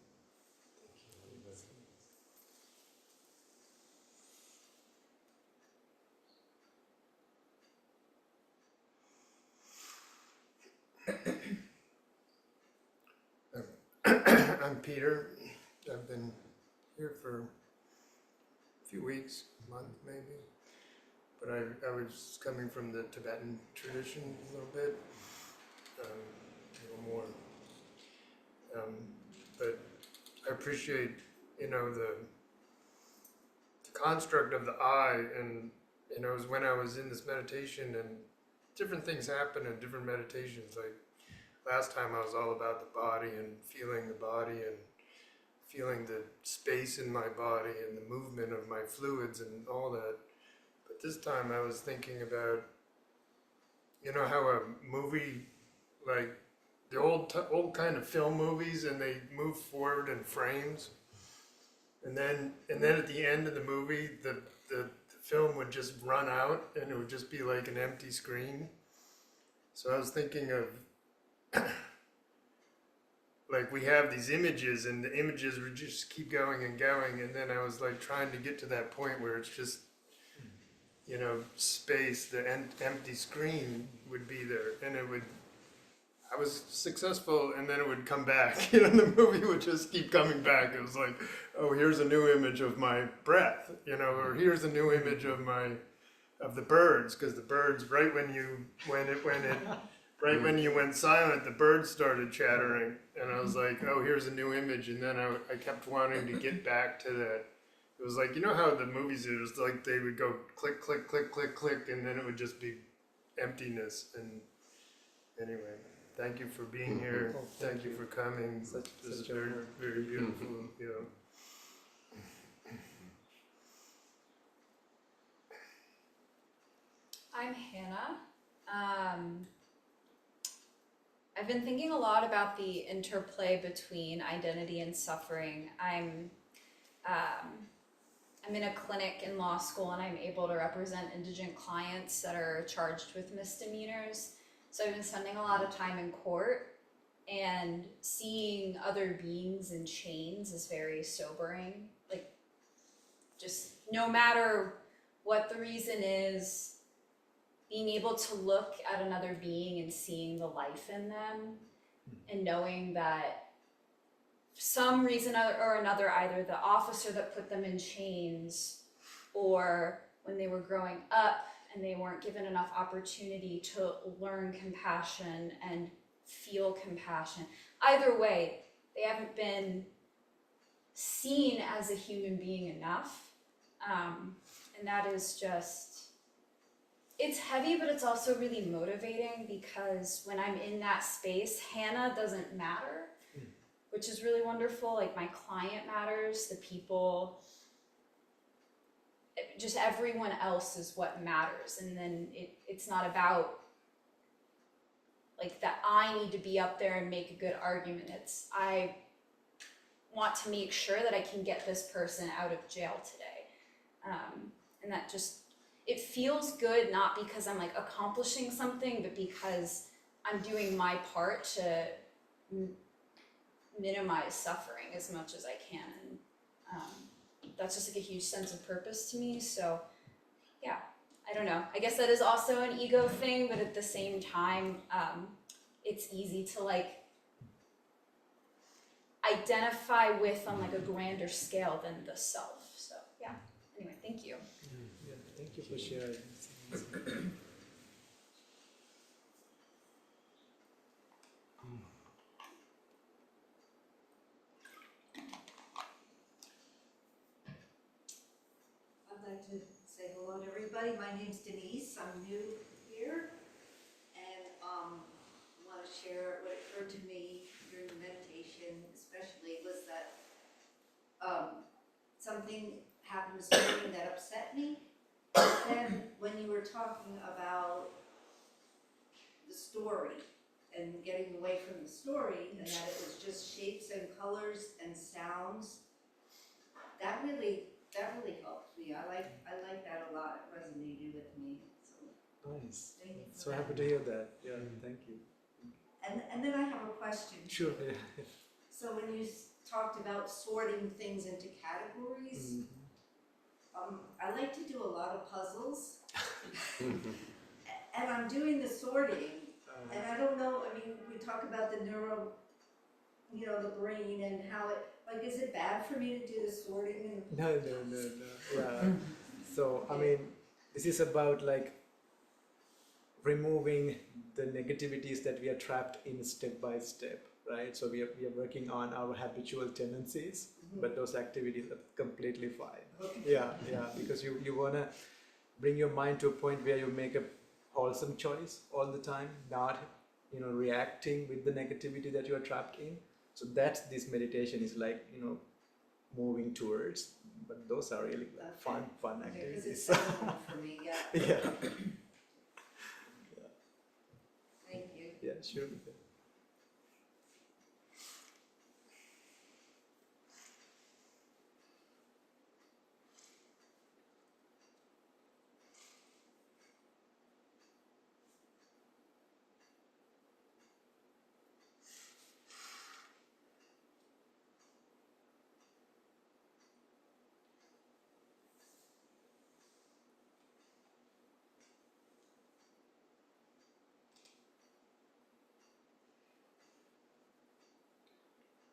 I'm Peter. I've been here for a few weeks, a month maybe. But I was coming from the Tibetan tradition a little bit, a little more. But I appreciate, the construct of the I, and it was when I was in this meditation, and different things happen in different meditations. Like last time I was all about the body and feeling the body and feeling the space in my body and the movement of my fluids and all that. But this time I was thinking about, how a movie, like the old kind of film movies, and they move forward in frames, and then at the end of the movie, the film would just run out, and it would just be like an empty screen. So I was thinking of like we have these images, and the images would just keep going and going, and then I was like trying to get to that point where it's just, space, the empty screen would be there, and I was successful, and then it would come back. The movie would just keep coming back. It was like, oh, here's a new image of my breath, or here's a new image of the birds, because the birds, right when you went silent, the birds started chattering, and I was like, oh, here's a new image, and then I kept wanting to get back to that. It was like, how the movies, it was like they would go click, click, click, click, click, and then it would just be emptiness. And anyway, thank you for being here. Oh, thank you for coming. This is such a very, honor. very beautiful. I'm Hannah. I've been thinking a lot about the interplay between identity and suffering. I'm in a clinic in law school, and I'm able to represent indigent clients that are charged with misdemeanors. So I've been spending a lot of time in court, and seeing other beings in chains is very sobering. Like, just no matter what the reason is, being able to look at another being and seeing the life in them, and knowing that for some reason or another, either the officer that put them in chains, or when they were growing up and they weren't given enough opportunity to learn compassion and feel compassion. Either way, they haven't been seen as a human being enough. And that is just, it's heavy, but it's also really motivating, because when I'm in that space, Hannah doesn't matter, which is really wonderful. Like, my client matters, the people, just everyone else is what matters. And then it's not about like that I need to be up there and make a good argument. It's, I want to make sure that I can get this person out of jail today. And that just, it feels good, not because I'm like accomplishing something, but because I'm doing my part to minimize suffering as much as I can. And that's just like a huge sense of purpose to me. So yeah, I don't know. I guess that is also an ego thing, but at the same time, it's easy to like identify with on like a grander scale than the self. So yeah. Anyway, thank you. Yeah, thank you for sharing. I'd like to say hello to everybody. My name's Denise. I'm new here. And want to share what occurred to me during the meditation, especially was that something happened this morning that upset me. But then when you were talking about the story and getting away from the story, and that it was just shapes and colors and sounds, that really helped me. I like that a lot. It resonated with me. So Nice. thank you for So that. happy to hear that. Yeah, thank you. And then I have a question. Sure. Yeah. So when you talked about sorting things into categories, I like to do a lot of puzzles, and I'm doing the sorting, and I don't know. I mean, we talk about the the brain and how it. Like, is it bad for me to do the sorting? And No. Yeah. So I mean, this is about like removing the negativities that we are trapped in step by step, right? So we are working on our habitual tendencies, but those activities are completely fine. Okay. Yeah, because you wanna bring your mind to a point where you make a wholesome choice all the time, not reacting with the negativity that you are trapped in. So that's this meditation is like moving towards. But those are really like fun Okay, because it's activities. difficult for me. Yeah. Yeah. Thank you. Yeah, sure.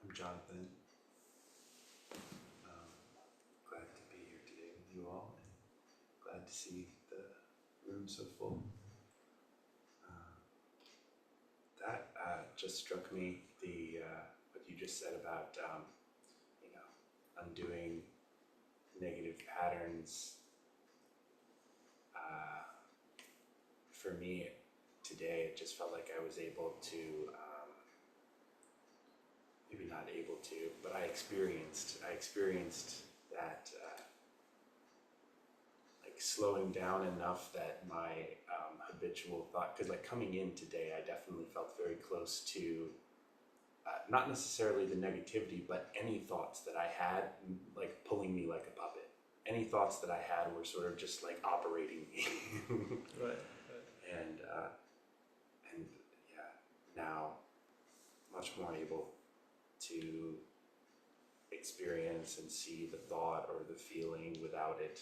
I'm Jonathan. Glad to be here today with you all, and glad to see the room so full. That just struck me, the what you just said about undoing negative patterns. For me today, it just felt like I was able to. Maybe not able to, but I experienced that like slowing down enough that my habitual thought, because like coming in today, I definitely felt very close to not necessarily the negativity, but any thoughts that I had like pulling me like a puppet. Any thoughts that I had were sort of just like operating me. Right. And yeah, now much more able to experience and see the thought or the feeling without it,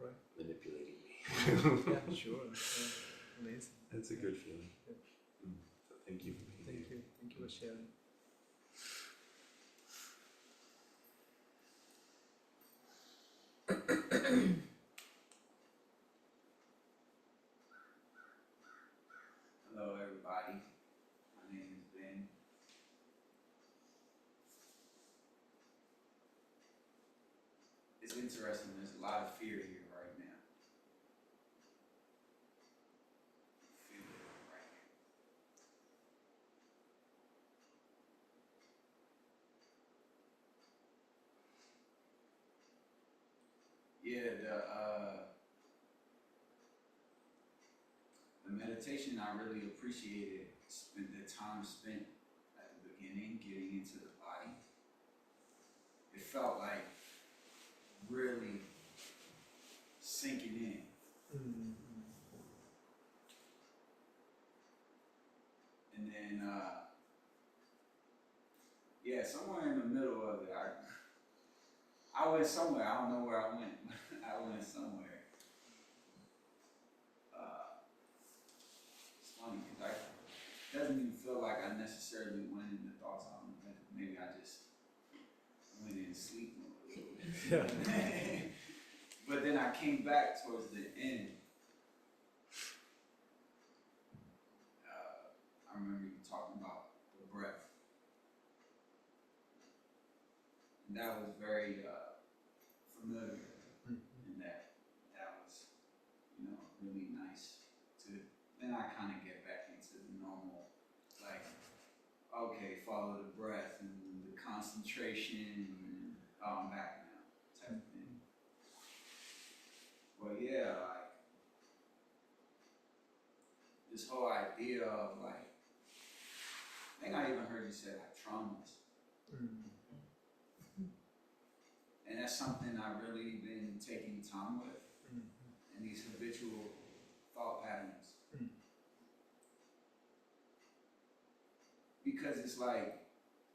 Right. manipulating me. Yeah, sure. Yeah. Amazing. That's a good feeling. Yeah. So thank you for being here. Thank you for sharing. Hello everybody, my name is Ben. It's interesting, there's a lot of fear here right now. Feel it right here. Yeah, the meditation I really appreciated, spent the time spent at the beginning getting into the body. It felt like really sinking in. And then, yeah, somewhere in the middle of it, I went somewhere. I don't know where I went. I went somewhere. It's funny because doesn't even feel like I necessarily went into thoughts. I don't know, maybe I just went in sleep mode a little bit. But then I came back towards the end. I remember you talking about the breath. And that was very familiar. And that was, really nice to, then I kind of get back into the normal, like, okay, follow the breath and the concentration and I'm back now type of thing. But yeah, like, this whole idea of like, I think I even heard you say like traumas. And that's something I've really been taking time with, and these habitual thought patterns. Because it's like,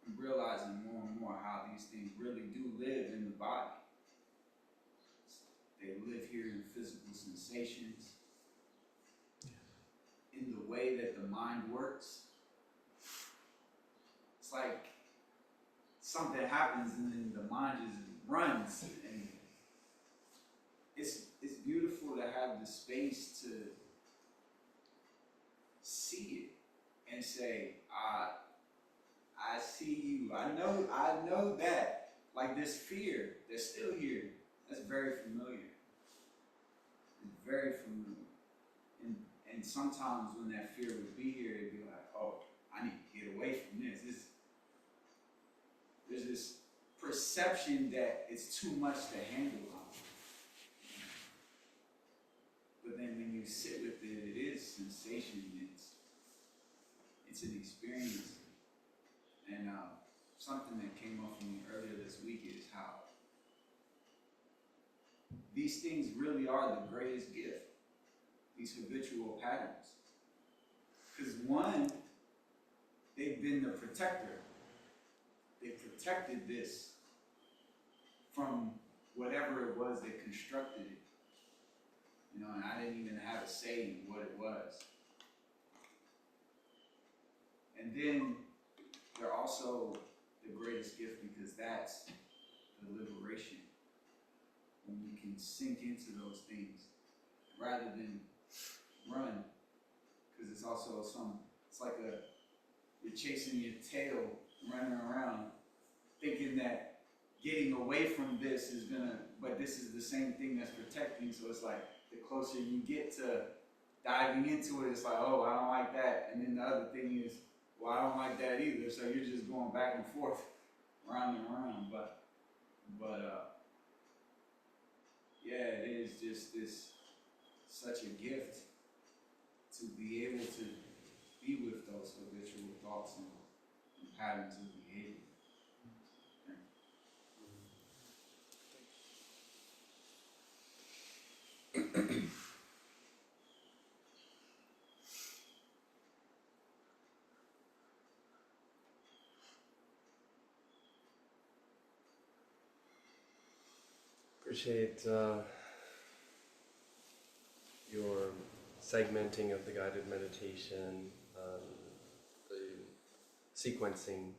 I'm realizing more and more how these things really do live in the body. They live here in physical sensations, in the way that the mind works. It's like something happens and then the mind just runs, and it's beautiful to have the space to see it and say, I see you. I know that. Like this fear that's still here, that's very familiar. It's very familiar. And sometimes when that fear would be here, it'd be like, oh, I need to get away from this. There's this perception that it's too much to handle. But then when you sit with it, it is sensation. It's an experience. And something that came up for me earlier this week is how these things really are the greatest gift. These habitual patterns. Because one, they've been the protector. They protected this from whatever it was that constructed it. And I didn't even have a say in what it was. And then they're also the greatest gift because that's the liberation. When you can sink into those things rather than run. Because it's also it's like you're chasing your tail, running around, thinking that getting away from this is but this is the same thing that's protecting, so it's like the closer you get to diving into it, it's like, oh, I don't like that. And then the other thing is, well, I don't like that either. So you're just going back and forth, round and round. But yeah, it is just such a gift to be able to be with those habitual thoughts and patterns of behavior. Appreciate your segmenting of the guided meditation, the sequencing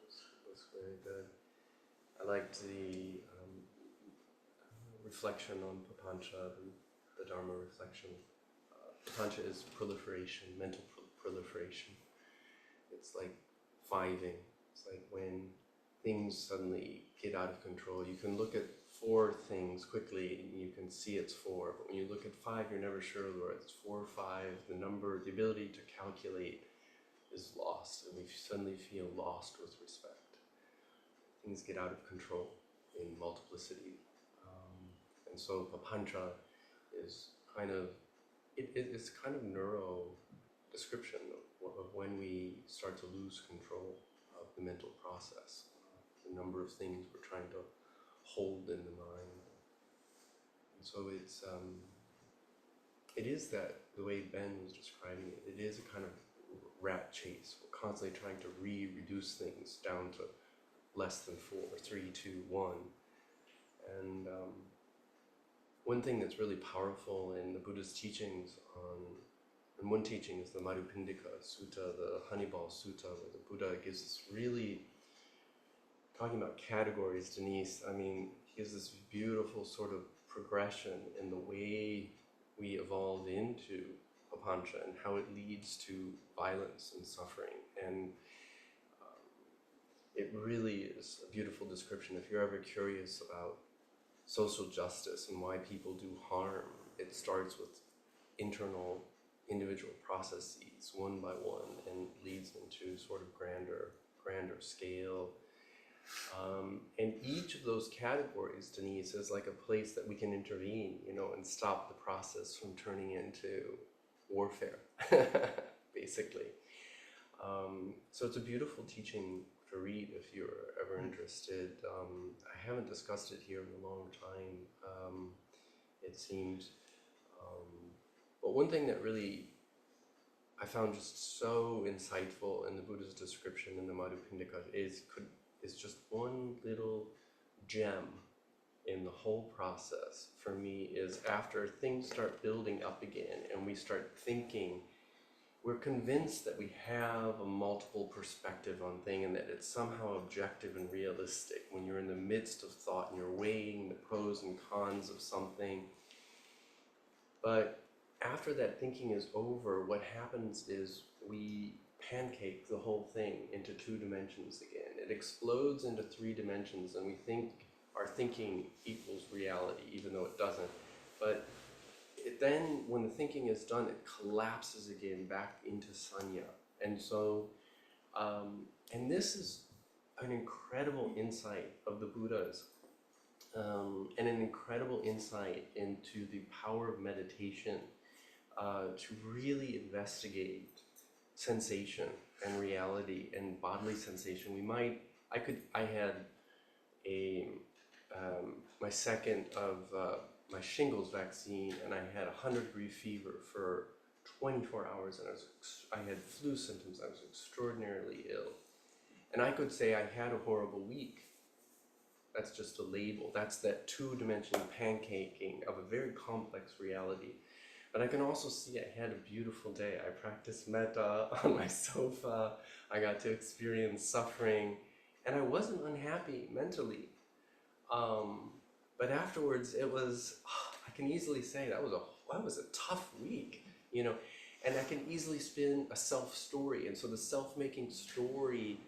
was very good. I liked the reflection on Papancha, the Dharma reflection. Papancha is proliferation, mental proliferation. It's like fiving. It's like when things suddenly get out of control. You can look at 4 things quickly and you can see it's 4, but when you look at 5, you're never sure whether it's 4 or 5. The ability to calculate is lost, and we suddenly feel lost with respect. Things get out of control in multiplicity. And so Papancha is kind of, it's kind of neuro description of when we start to lose control of the mental process. The number of things we're trying to hold in the mind. And so it is that, the way Ben was describing it, it is a kind of rat chase. We're constantly trying to reduce things down to less than 4, 3, 2, 1. And one thing that's really powerful in the Buddha's teachings on And one teaching is the Marupindika Sutta, the Honeyball Sutta, where the Buddha gives us really, talking about categories, Denise, I mean, he gives this beautiful sort of progression in the way we evolve into papancha and how it leads to violence and suffering. And it really is a beautiful description. If you're ever curious about social justice and why people do harm, it starts with internal individual processes one by one and leads into sort of grander scale. And each of those categories, Denise, is like a place that we can intervene, you know, and stop the process from turning into warfare, basically. So it's a beautiful teaching to read if you're ever interested. I haven't discussed it here in a long time, it seems. But one thing that really I found just so insightful in the Buddha's description in the Madhupindika is just one little gem in the whole process for me is after things start building up again and we start thinking, we're convinced that we have a multiple perspective on thing and that it's somehow objective and realistic when you're in the midst of thought and you're weighing the pros and cons of something. But after that thinking is over, what happens is we pancake the whole thing into 2 dimensions again. It explodes into 3 dimensions and we think our thinking equals reality, even though it doesn't. But then when the thinking is done, it collapses again back into sanya. And so, and this is an incredible insight of the Buddhas, and an incredible insight into the power of meditation to really investigate sensation and reality and bodily sensation. I had my second of my shingles vaccine, and I had 100-degree fever for 24 hours, and I had flu symptoms. I was extraordinarily ill. And I could say I had a horrible week. That's just a label. That's that 2-dimensional pancaking of a very complex reality. But I can also see I had a beautiful day. I practiced metta on my sofa. I got to experience suffering, and I wasn't unhappy mentally. But afterwards, it was, I can easily say that was a tough week, you know, and I can easily spin a self-story. And so the self-making story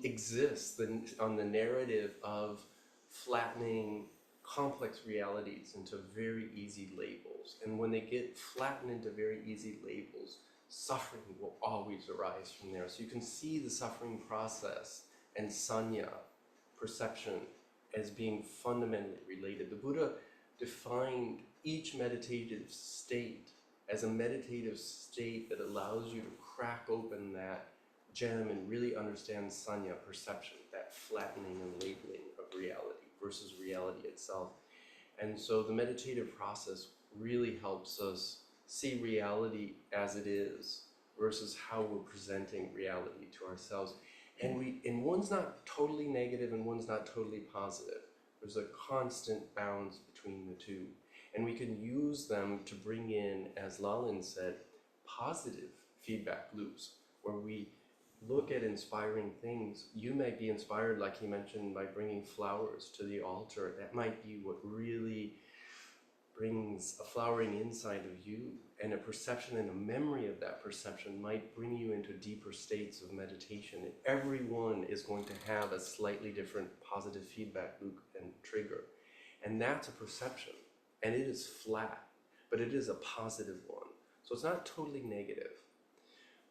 exists on the narrative of flattening complex realities into very easy labels. And when they get flattened into very easy labels, suffering will always arise from there. So you can see the suffering process and sanya, perception, as being fundamentally related. The Buddha defined each meditative state as a meditative state that allows you to crack open that gem and really understand sanya, perception, that flattening and labeling of reality versus reality itself. And so the meditative process really helps us see reality as it is versus how we're presenting reality to ourselves. And one's not totally negative and one's not totally positive. There's a constant balance between the two. And we can use them to bring in, as Lalin said, positive feedback loops, where we look at inspiring things. You might be inspired, like he mentioned, by bringing flowers to the altar. That might be what really brings a flowering inside of you, and a perception and a memory of that perception might bring you into deeper states of meditation. And everyone is going to have a slightly different positive feedback loop and trigger. And that's a perception. And it is flat, but it is a positive one. So it's not totally negative.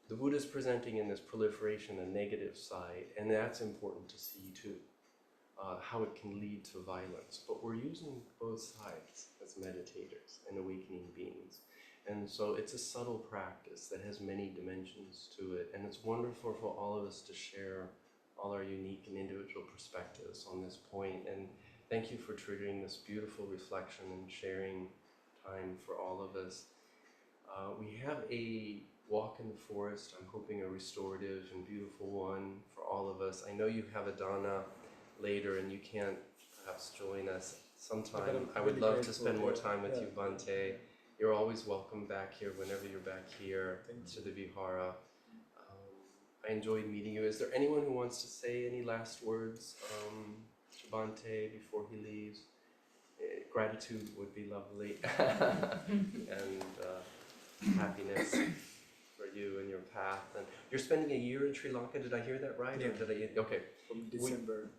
The Buddha is presenting in this proliferation a negative side, and that's important to see too. How it can lead to violence. But we're using both sides as meditators and awakening beings. And so it's a subtle practice that has many dimensions to it. And it's wonderful for all of us to share all our unique and individual perspectives on this point. And thank you for triggering this beautiful reflection and sharing time for all of us. We have a walk in the forest, I'm hoping a restorative and beautiful one for all of us. I know you have a dana later and you can't perhaps join us sometime. I would love to spend more time with you, Bhante, you're always welcome back here whenever you're back here to the Vihara. I enjoyed meeting you. Is there anyone who wants to say any last words to Bhante before he leaves? Gratitude would be lovely, and happiness for you and your path. And you're spending a year in Sri Lanka. Did I hear that right? Yeah. Or did I? Okay. From December.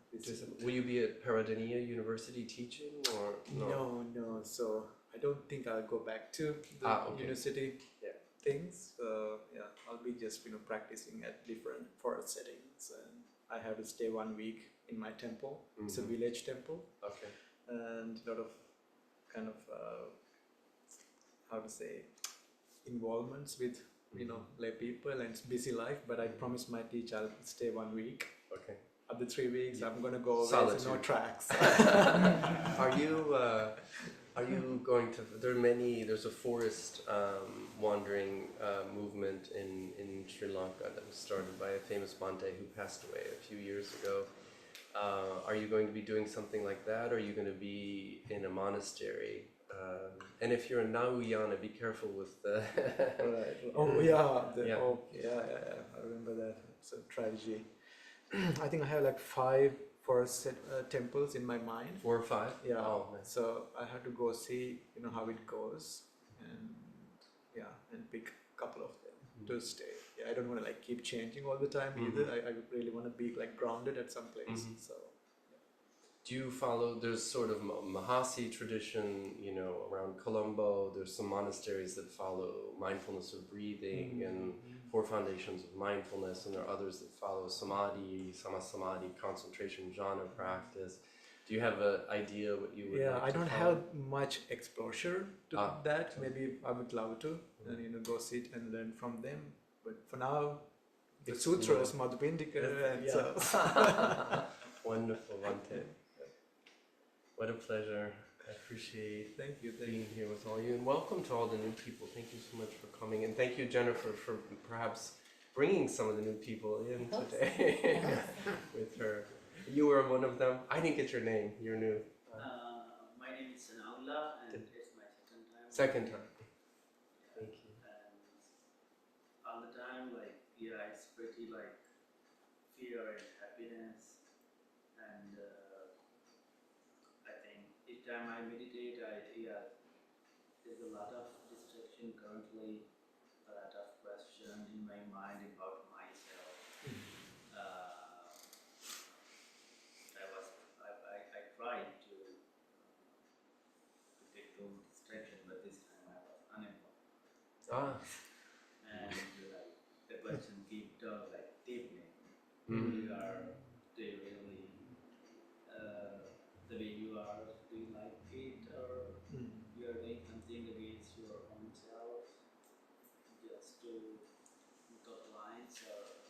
Will you be at Paradeniya University teaching or no? No. So I don't think I'll go back to the Okay. university Yeah. things. Yeah, I'll be just practicing at different forest settings, and I have to stay 1 week in my temple. It's a Mhm. village temple, Okay. and a lot of kind of how to say involvements with lay people, and it's busy life. But I promised my teacher I'll stay 1 week. Okay. After 3 weeks, I'm gonna go away. Solitude. So no tracks. Are you going to? There's a forest wandering movement in Sri Lanka that was started by a famous Bhante who passed away a few years ago. Are you going to be doing something like that, or are you going to be in a monastery? And if you're in Nauyana, be careful with the. Right. Oh yeah. Yeah. Oh yeah. I remember that. It's a tragedy. I think I have like 5 forest temples in my mind. 4 or 5? Yeah. Oh, nice. So I have to go see, how it goes, and pick a couple of them to stay. Yeah, I don't want to like keep changing all the time either. I really want to be like grounded at some place. So. Do you follow? There's sort of Mahasi tradition, around Colombo. There's some monasteries that follow mindfulness of breathing and 4 foundations of mindfulness, and there are others that follow samadhi, samasamadhi, concentration, jhana practice. Do you have an idea what you would like I to don't follow? have much exposure to that. Maybe I would love to, and go sit and learn from them. But for now, the It's sutras, Madhupindika, and so. Wonderful, Bhante. What a pleasure. I appreciate Thank you. being here with all you, and welcome to all the new people. Thank you so much for coming, and thank you, Jennifer, for perhaps bringing some of the new people in today with her. You were one of them. I didn't get your name. You're new. My name is Sanaullah, and it's my second time. Second time. Thank you. And all the time, it's pretty fear and happiness. And I think each time I meditate, there's a lot of distraction currently, a lot of question in my mind about myself. I tried to get those distraction, but this time I was unemployed. And the question keep deepening. Do you really the way you are? Do you like it, or you are doing something against your own self just to cut lines or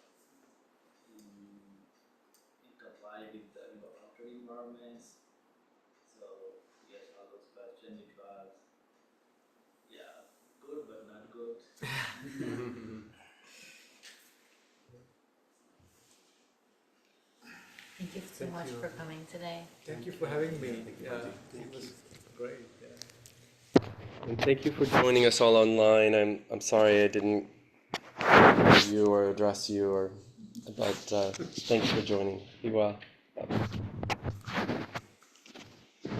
comply with your outer environments? So yes, all those questions. It was good but not good. Thank you so much for coming today. Thank you for having me. Thank It was great. And thank you for joining us all online. I'm sorry I didn't know you or address you, but thanks for joining. Be well. Bye.